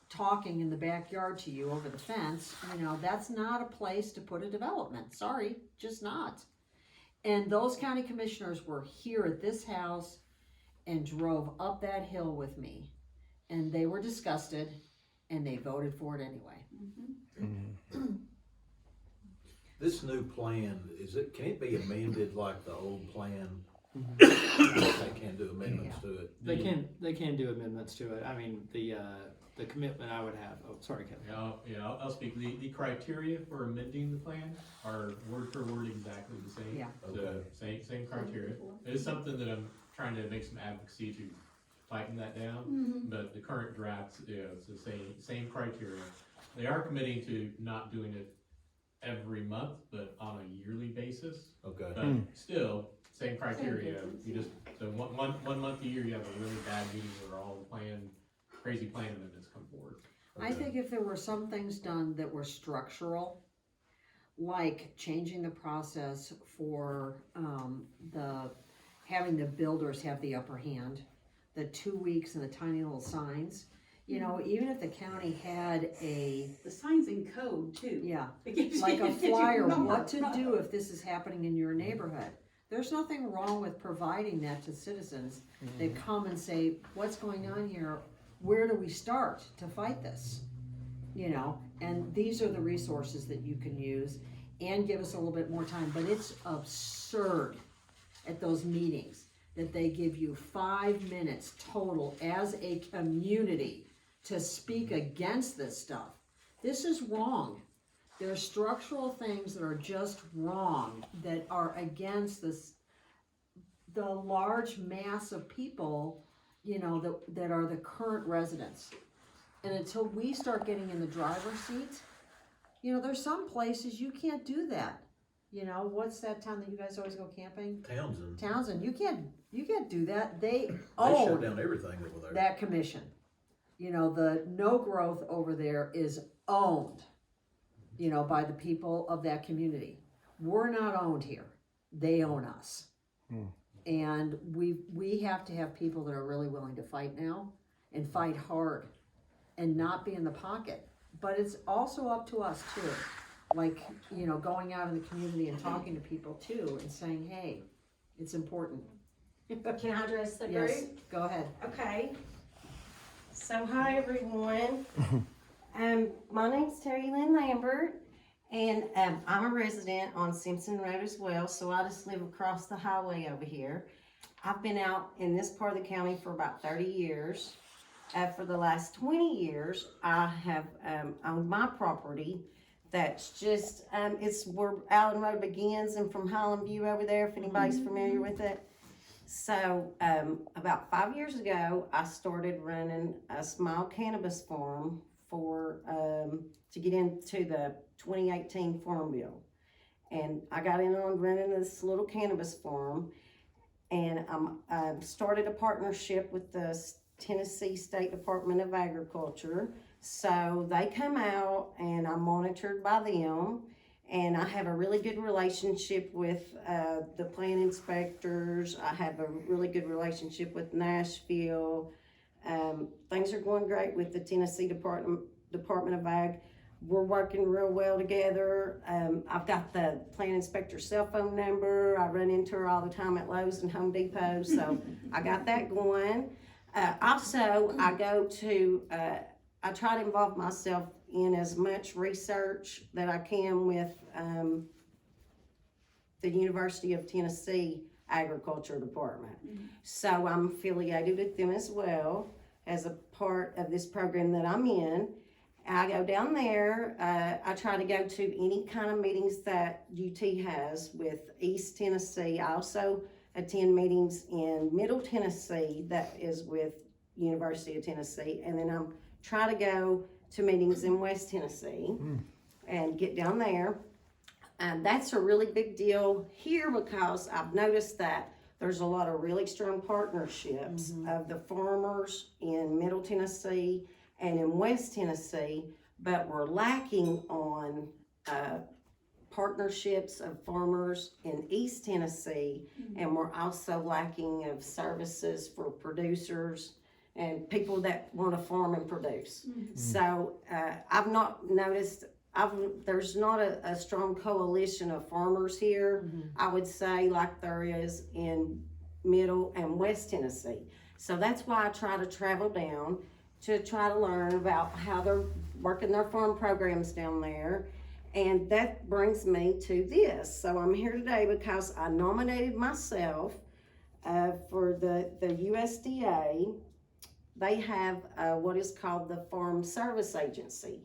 talking in the backyard to you over the fence, you know, that's not a place to put a development, sorry, just not. And those county commissioners were here at this house and drove up that hill with me. And they were disgusted. And they voted for it anyway. This new plan, can it be amended like the old plan? They can do amendments to it. they can do amendments to it. I mean, the commitment I would have. Oh, sorry, Kevin. I'll speak. The criteria for amending the plan are word for word exactly the same. Yeah. So same criteria. It is something that I'm trying to make some advocacy to tighten that down, but the current drafts, it's the same criteria. They are committing to not doing it every month, but on a yearly basis. Okay. But still, same criteria. You just, so one month a year, you have a really bad meeting where all the crazy plan amendments come forward. I think if there were some things done that were structural, like changing the process for having the builders have the upper hand, the 2 weeks and the tiny little signs, you know, even if the county had The signs in code too. like a flyer, what to do if this is happening in your neighborhood. There's nothing wrong with providing that to citizens. They come and say, what's going on here? Where do we start to fight this? You know, and these are the resources that you can use, and give us a little bit more time. But it's absurd at those meetings that they give you 5 minutes total as a community to speak against this stuff. This is wrong. There are structural things that are just wrong, that are against the large mass of people, you know, that are the current residents. And until we start getting in the driver's seat, you know, there's some places you can't do that. You know, what's that town that you guys always go camping? Townsend. You can't do that. They They own shut down everything over there. that commission. You know, the no growth over there is owned, you know, by the people of that community. We're not owned here. They own us. And we have to have people that are really willing to fight now, and fight hard, and not be in the pocket. But it's also up to us too. like, you know, going out in the community and talking to people too and saying, hey, it's important. Can I address the group? Yes, go ahead. Okay. So, hi everyone. My name's Terry Lynn Lambert, and I'm a resident on Simpson Road as well, so I just live across the highway over here. I've been out in this part of the county for about 30 years. For the last 20 years, I have owned my property. That's just, it's where Allen Road begins and from Highland View over there, if anybody's familiar with it. So, about 5 years ago, I started running a small cannabis farm for, to get into the 2018 Farm Bill. And I got in on running this little cannabis farm, and I started a partnership with the Tennessee State Department of Agriculture. So they come out and I'm monitored by them. And I have a really good relationship with the plant inspectors. I have a really good relationship with Nashville. Things are going great with the Tennessee Department of Ag. We're working real well together. I've got the plant inspector's cell phone number. I run into her all the time at Lowe's and Home Depot, so I got that going. Also, I go to, I try to involve myself in as much research that I can with the University of Tennessee Agriculture Department. So I'm affiliated with them as well as a part of this program that I'm in. I go down there, I try to go to any kind of meetings that UT has with East Tennessee. I also attend meetings in Middle Tennessee that is with University of Tennessee, and then I'm try to go to meetings in West Tennessee and get down there. And that's a really big deal here because I've noticed that there's a lot of really strong partnerships of the farmers in Middle Tennessee and in West Tennessee, but we're lacking on partnerships of farmers in East Tennessee, and we're also lacking of services for producers and people that want to farm and produce. So I've not noticed, there's not a strong coalition of farmers here, I would say, like there is in Middle and West Tennessee. So that's why I try to travel down to try to learn about how they're working their farm programs down there. And that brings me to this. So I'm here today because I nominated myself for the USDA. They have what is called the Farm Service Agency.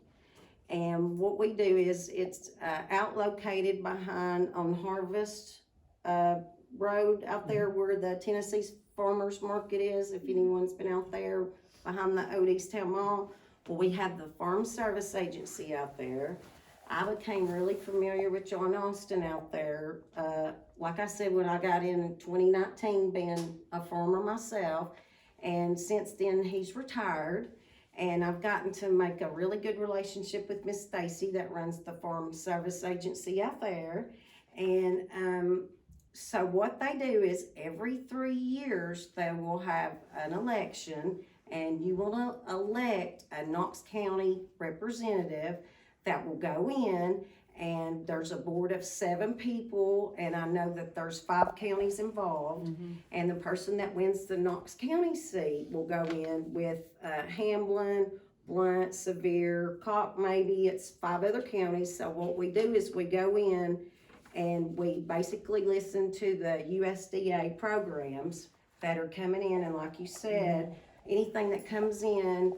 And what we do is it's out located behind on Harvest Road out there where the Tennessee Farmers Market is, if anyone's been out there behind the old East Town Mall. Well, we have the Farm Service Agency out there. I became really familiar with John Austin out there. Like I said, when I got in 2019, being a farmer myself, and since then he's retired, and I've gotten to make a really good relationship with Miss Stacy that runs the Farm Service Agency out there. And so what they do is every 3 years they will have an election, and you will elect a Knox County representative that will go in, and there's a board of 7 people, and I know that there's 5 counties involved, and the person that wins the Knox County seat will go in with Hamlin, Blount, Sevier, Cock, maybe it's 5 other counties. So what we do is we go in and we basically listen to the USDA programs that are coming in, and like you said, anything that comes in,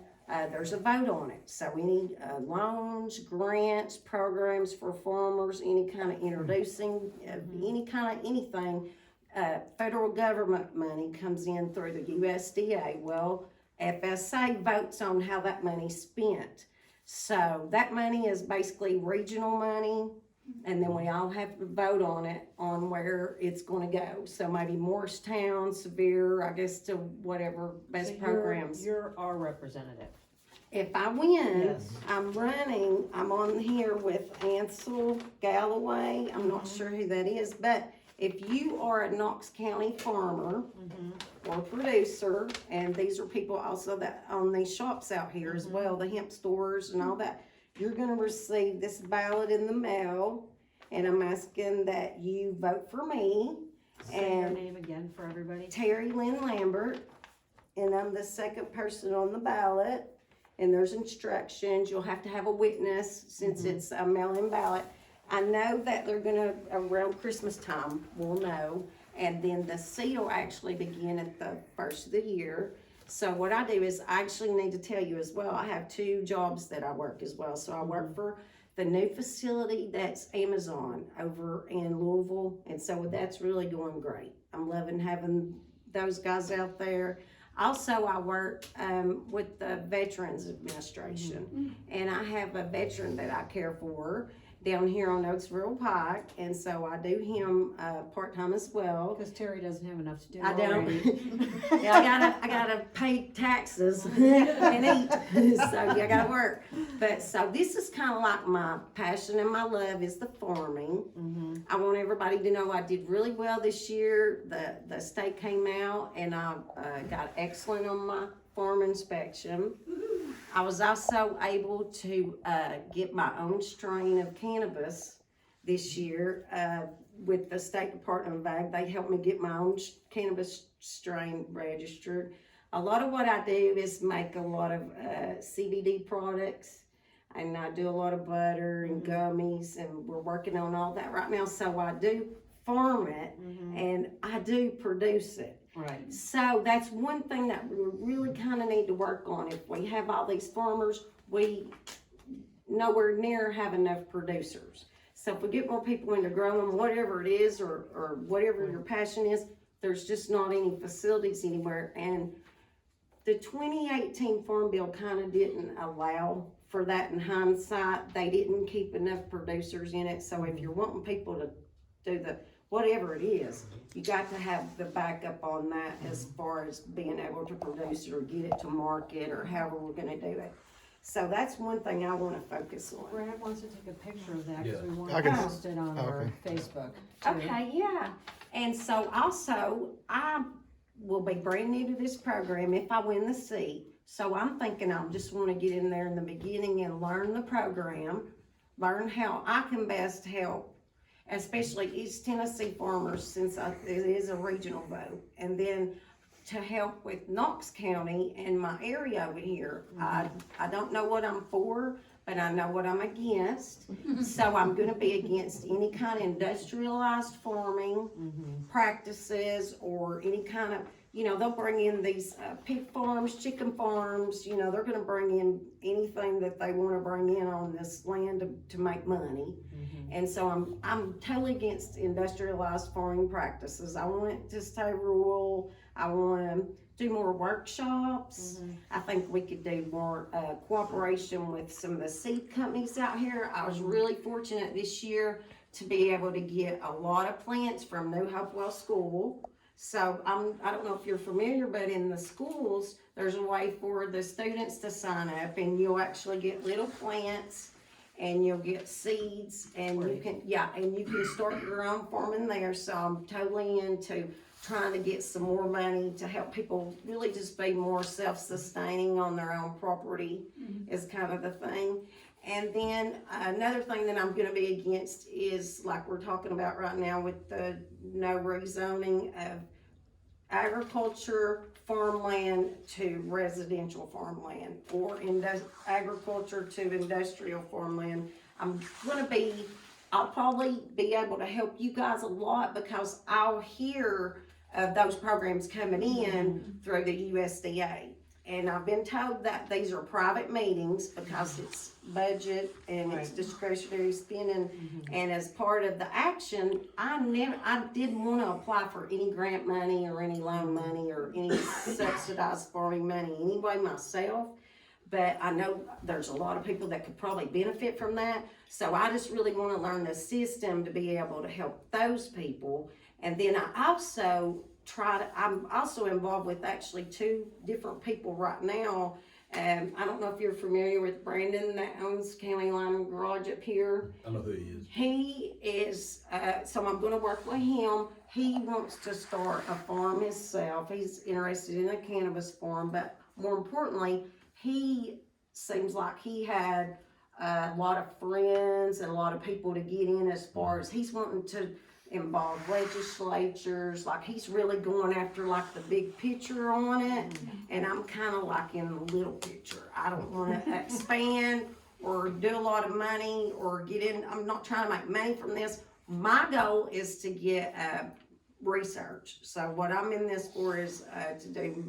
there's a vote on it. So any loans, grants, programs for farmers, any kind of introducing, any kind of anything, federal government money comes in through the USDA. Well, FSA votes on how that money's spent. So that money is basically regional money, and then we all have to vote on it, on where it's going to go. So maybe Morristown, Sevier, I guess, to whatever best programs. You're our representative. If I win, Yes. I'm on here with Ansel Galloway. I'm not sure who that is, but if you are a Knox County farmer or producer, and these are people also that own these shops out here as well, the hemp stores and all that, you're gonna receive this ballot in the mail, and I'm asking that you vote for me. Say your And name again for everybody. Terry Lynn Lambert, and I'm the second person on the ballot. And there's instructions, you'll have to have a witness since it's a mail-in ballot. I know that they're gonna, around Christmas time, we'll know. And then the seat will actually begin at the first of the year. So what I do is, I actually need to tell you as well, I have 2 jobs that I work as well. So I work for the new facility that's Amazon over in Louisville. And so that's really going great. I'm loving having those guys out there. Also, I work with the Veterans Administration, and I have a veteran that I care for down here on Oaksville Pike, and so I do him part-time as well. Because Terry doesn't have enough to do I don't. already. Yeah, I gotta pay taxes and eat, so I gotta work. But so this is kind of like my passion and my love is the farming. I want everybody to know I did really well this year. The state came out and I got excellent on my farm inspection. I was also able to get my own strain of cannabis this year with the State Department of Ag. They helped me get my own cannabis strain registered. A lot of what I do is make a lot of CBD products, and I do a lot of butter and gummies, and we're working on all that right now. So I do farm it, and I do produce it. Right. So that's one thing that we really kind of need to work on. If we have all these farmers, we nowhere near have enough producers. So if we get more people into growing whatever it is or whatever your passion is, there's just not any facilities anywhere. And the 2018 Farm Bill kind of didn't allow for that in hindsight. They didn't keep enough producers in it. So if you're wanting people to do the whatever it is, you got to have the backup on that as far as being able to produce it or get it to market or however we're gonna do it. So that's one thing I wanna focus on. Brad wants to take a picture of that because we want I to can- post it on our Facebook too. Okay, yeah. And so also, I will be brand new to this program if I win the seat. So I'm thinking I just wanna get in there in the beginning and learn the program, learn how I can best help, especially East Tennessee farmers, since it is a regional vote. And then to help with Knox County and my area over here. I don't know what I'm for, but I know what I'm against. So I'm gonna be against any kind of industrialized farming practices or any kind of, they'll bring in these pig farms, chicken farms, they're gonna bring in anything that they wanna bring in on this land to make money. And so I'm totally against industrialized farming practices. I want it to stay rural. I want to do more workshops. I think we could do more cooperation with some of the seed companies out here. I was really fortunate this year to be able to get a lot of plants from New Hopewell School. So I don't know if you're familiar, but in the schools, there's a way for the students to sign up, and you'll actually get little plants, and you'll get seeds, and you can start your own farming there. So I'm totally into trying to get some more money to help people really just be more self-sustaining on their own property is kind of the thing. And then another thing that I'm gonna be against is, like we're talking about right now with the no rezoning of agriculture farmland to residential farmland or agriculture to industrial farmland. I'll probably be able to help you guys a lot because I'll hear of those programs coming in through the USDA. And I've been told that these are private meetings because it's budget and it's discretionary spending. And as part of the action, I didn't want to apply for any grant money or any loan money or any subsidized farming money anyway myself. But I know there's a lot of people that could probably benefit from that. So I just really want to learn the system to be able to help those people. And then I'm also involved with actually 2 different people right now. I don't know if you're familiar with Brandon that owns County Line Garage up here. I know who he is. He is, so I'm gonna work with him. He wants to start a farm himself. He's interested in a cannabis farm, but more importantly, he seems like he had a lot of friends and a lot of people to get in as far as he's wanting to involve legislatures, like he's really going after like the big picture on it, and I'm kind of like in the little picture. I don't want to expand or do a lot of money or get in. I'm not trying to make money from this. My goal is to get research. So what I'm in this for is to do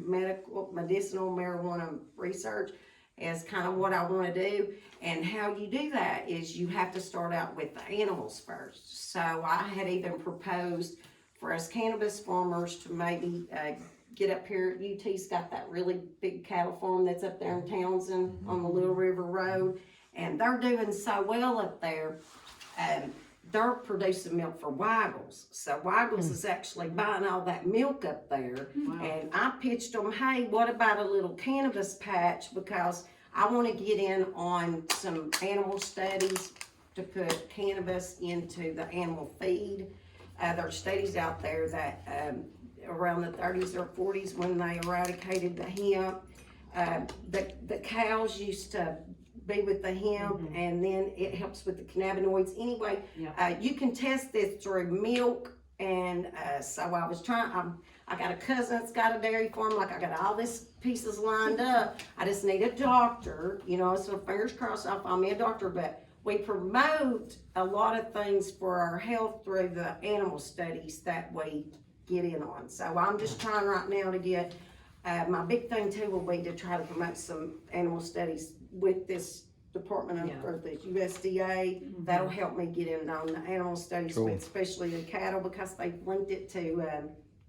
medicinal marijuana research is kind of what I want to do. And how you do that is you have to start out with the animals first. So I had even proposed for us cannabis farmers to maybe get up here. UT's got that really big cattle farm that's up there in Townsend on the Little River Road, and they're doing so well up there. They're producing milk for Waggles. So Waggles is actually buying all that milk up there. And I pitched them, hey, what about a little cannabis patch? Because I want to get in on some animal studies to put cannabis into the animal feed. There are studies out there that around the 30s or 40s when they eradicated the hemp, the cows used to be with the hemp, and then it helps with the cannabinoids. Anyway, you can test this through milk, and so I was trying. I got a cousin that's got a dairy farm. Like, I got all these pieces lined up. I just need a doctor, you know. So fingers crossed, I'll find me a doctor. But we promote a lot of things for our health through the animal studies that we get in on. So I'm just trying right now to get. My big thing too will be to try to promote some animal studies with this department or the USDA. That'll help me get in on the animal studies, Cool. especially the cattle, because they've linked it to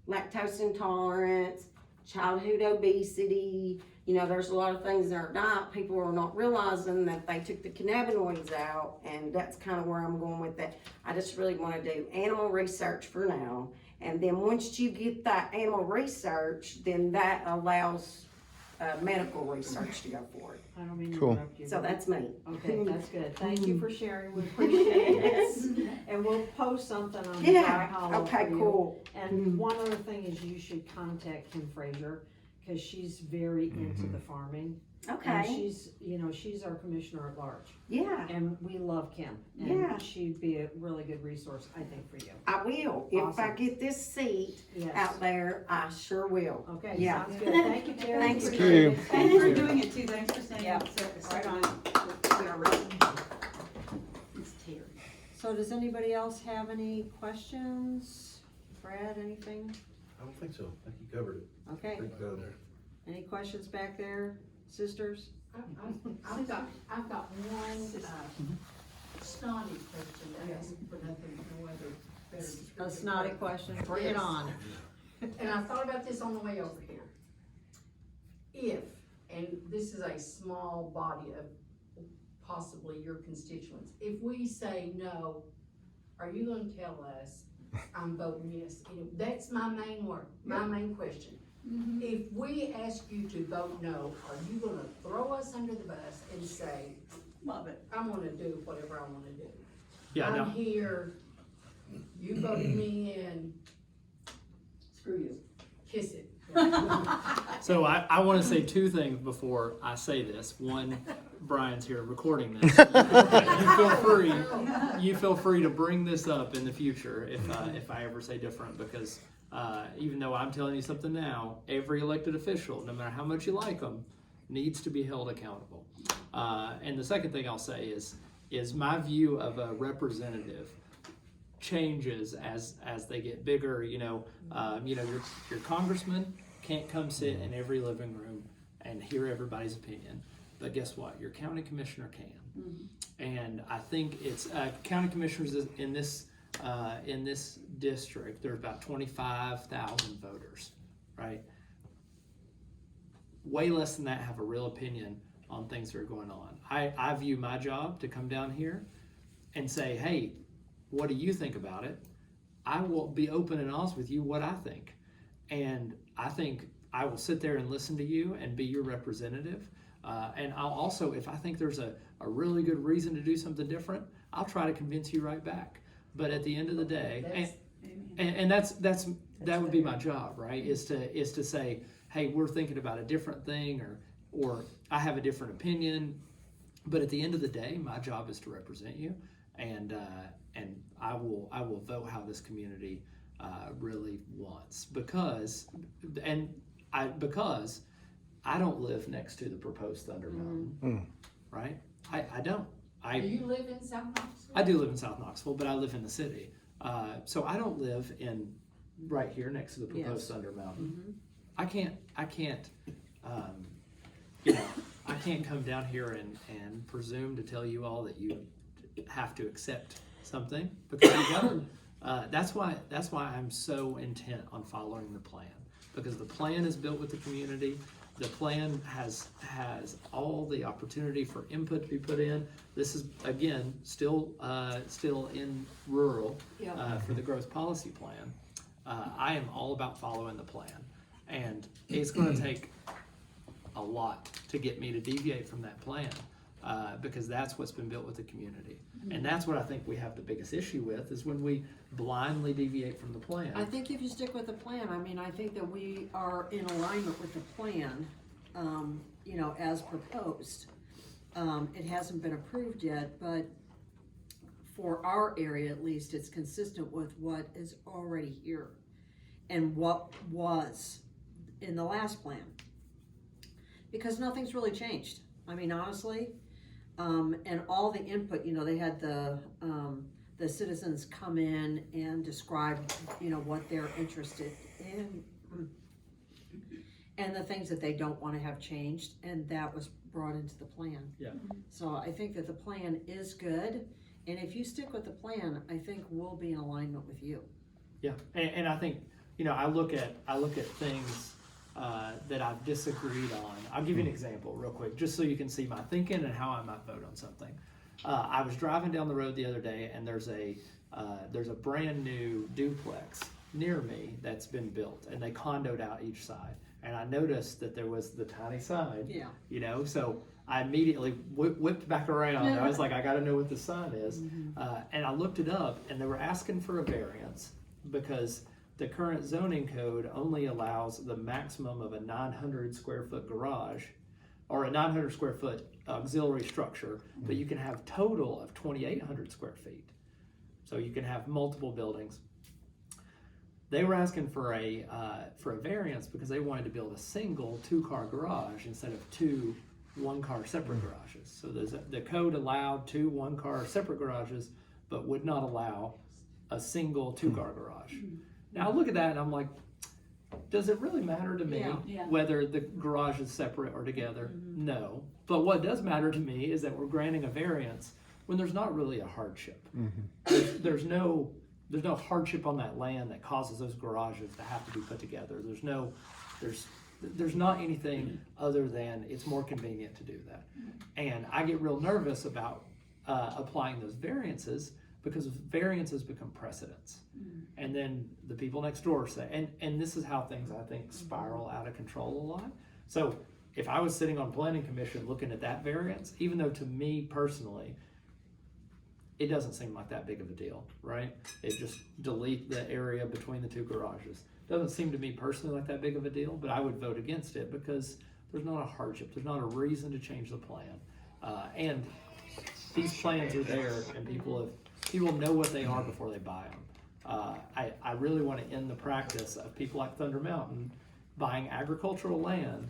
lactose intolerance, childhood obesity. You know, there's a lot of things in our diet. People are not realizing that they took the cannabinoids out, and that's kind of where I'm going with that. I just really want to do animal research for now. And then once you get that animal research, then that allows medical research to go forward. I don't mean to Cool. interrupt you. So that's me. Okay, that's good. Thank you for sharing. We appreciate it. And we'll post something on the Dry Yeah, Hollow okay, for you. cool. And one other thing is you should contact Kim Frazier, because she's very into the farming. And Okay, she's, you know, she's our commissioner at large. yeah, And we love Kim. Yeah. And she'd be a really good resource, I think, for you. I will. If I Awesome. get this seat Yes. out there, I sure will. Okay, Yeah. sounds good. Thank you, Terry. Thanks, Thank you. Thanks for doing it too, thanks for saying. Yeah. Right on. It's Terry. So does anybody else have any questions? Brad, anything? I don't think so. I think you covered it. Okay, I think, any questions back there, sisters? I've got one, snotty question, that is for nothing, no other better description. A snotty question, bring it Yes. on. And I thought about this on the way over here. If, and this is a small body of possibly your constituents, if we say no, are you gonna tell us, I'm voting yes? You know, that's my main word, my main question. If we ask you to vote no, are you gonna throw us under the bus and say, Love it. I'm gonna do whatever I wanna do? Yeah, I'm no, here, you voted me in, Screw you. kiss it. so I want to say two things before I say this. One, Brian's here recording this. You feel free to bring this up in the future if I ever say different, because even though I'm telling you something now, every elected official, no matter how much you like them, needs to be held accountable. And the second thing I'll say is my view of a representative changes as they get bigger. Your congressman can't come sit in every living room and hear everybody's opinion, but guess what? Your county commissioner can. And I think it's county commissioners in this district. There's about 25,000 voters, right? Way less than that have a real opinion on things that are going on. I view my job to come down here and say, hey, what do you think about it? I will be open and honest with you what I think. And I think I will sit there and listen to you and be your representative. And I'll also, if I think there's a really good reason to do something different, I'll try to convince you right back. But at the end of the day, that would be my job, right? Is to say, hey, we're thinking about a different thing, or I have a different opinion. But at the end of the day, my job is to represent you, and I will vote how this community really wants, because I don't live next to the proposed Thunder Mountain, right? I don't. Do you live in South Knoxville? I do live in South Knoxville, but I live in the city, so I don't live right here next to the proposed Thunder Mountain. I can't. I can't come down here and presume to tell you all that you have to accept something, because you don't. That's why I'm so intent on following the plan, because the plan is built with the community. The plan has all the opportunity for input to be put in. This is, again, still in rural for the growth policy plan. I am all about following the plan, and it's going to take a lot to get me to deviate from that plan, because that's what's been built with the community. And that's what I think we have the biggest issue with, is when we blindly deviate from the plan. I think if you stick with the plan, I mean, I think that we are in alignment with the plan, as proposed. It hasn't been approved yet, but for our area at least, it's consistent with what is already here and what was in the last plan. Because nothing's really changed. I mean, honestly, and all the input, they had the citizens come in and describe, what they're interested in, and the things that they don't want to have changed, and that was brought into the plan. Yeah. So I think that the plan is good, and if you stick with the plan, I think we'll be in alignment with you. Yeah, and I think, I look at things that I've disagreed on. I'll give you an example real quick, just so you can see my thinking and how I might vote on something. I was driving down the road the other day, and there's a brand new duplex near me that's been built, and they condoed out each side. And I noticed that there was the tiny sign. Yeah. So I immediately whipped back around. I was like, I got to know what the sign is. And I looked it up, and they were asking for a variance because the current zoning code only allows the maximum of a 900 square foot garage or a 900 square foot auxiliary structure, but you can have total of 2,800 square feet. So you can have multiple buildings. They were asking for a variance because they wanted to build a single 2-car garage instead of 2 1-car separate garages. So the code allowed 2 1-car separate garages, but would not allow a single 2-car garage. Now I look at that and I'm like, does it really matter to me whether the garage is separate or together? No. But what does matter to me is that we're granting a variance when there's not really a hardship. There's no hardship on that land that causes those garages to have to be put together. There's not anything other than it's more convenient to do that. And I get real nervous about applying those variances, because variances become precedents. And then the people next door say, and this is how things, I think, spiral out of control a lot. So if I was sitting on planning commission looking at that variance, even though to me personally, it doesn't seem like that big of a deal, right? It just delete the area between the 2 garages. Doesn't seem to me personally like that big of a deal, but I would vote against it because there's not a hardship. There's not a reason to change the plan. And these plans are there, and people know what they are before they buy them. I really want to end the practice of people like Thunder Mountain buying agricultural land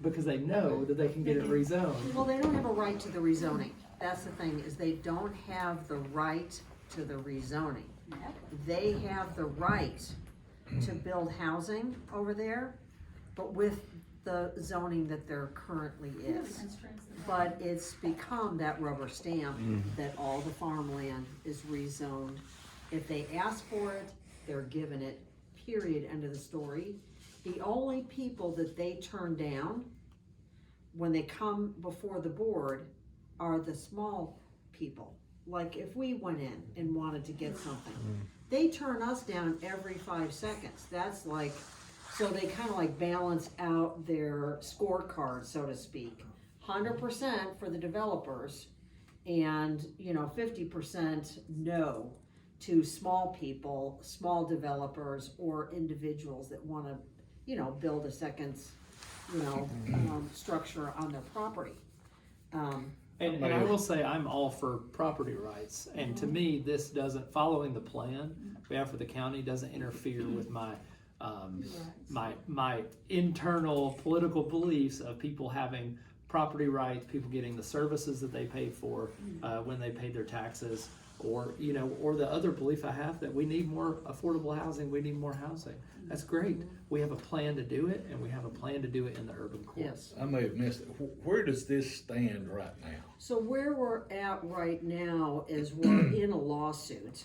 because they know that they can get it rezoned. Well, they don't have a right to the rezoning. That's the thing, is they don't have the right to the rezoning. They have the right to build housing over there, but with the zoning that there currently is. But it's become that rubber stamp that all the farmland is rezoned. If they ask for it, they're given it, period, end of the story. The only people that they turn down when they come before the board are the small people. Like if we went in and wanted to get something, they turn us down every 5 seconds. That's like, so they kind of like balance out their scorecard, so to speak. 100% for the developers and 50% no to small people, small developers, or individuals that want to build a second structure on their property. And I will say, I'm all for property rights, and to me, this doesn't, following the plan we have for the county doesn't interfere with my, my internal political beliefs of people having property rights, people getting the services that they paid for, when they paid their taxes, or, you know, or the other belief I have that we need more affordable housing, we need more housing. That's great. We have a plan to do it, and we have a plan to do it in the urban core. Yes. I may have missed it. Where does this stand right now? So where we're at right now is we're in a lawsuit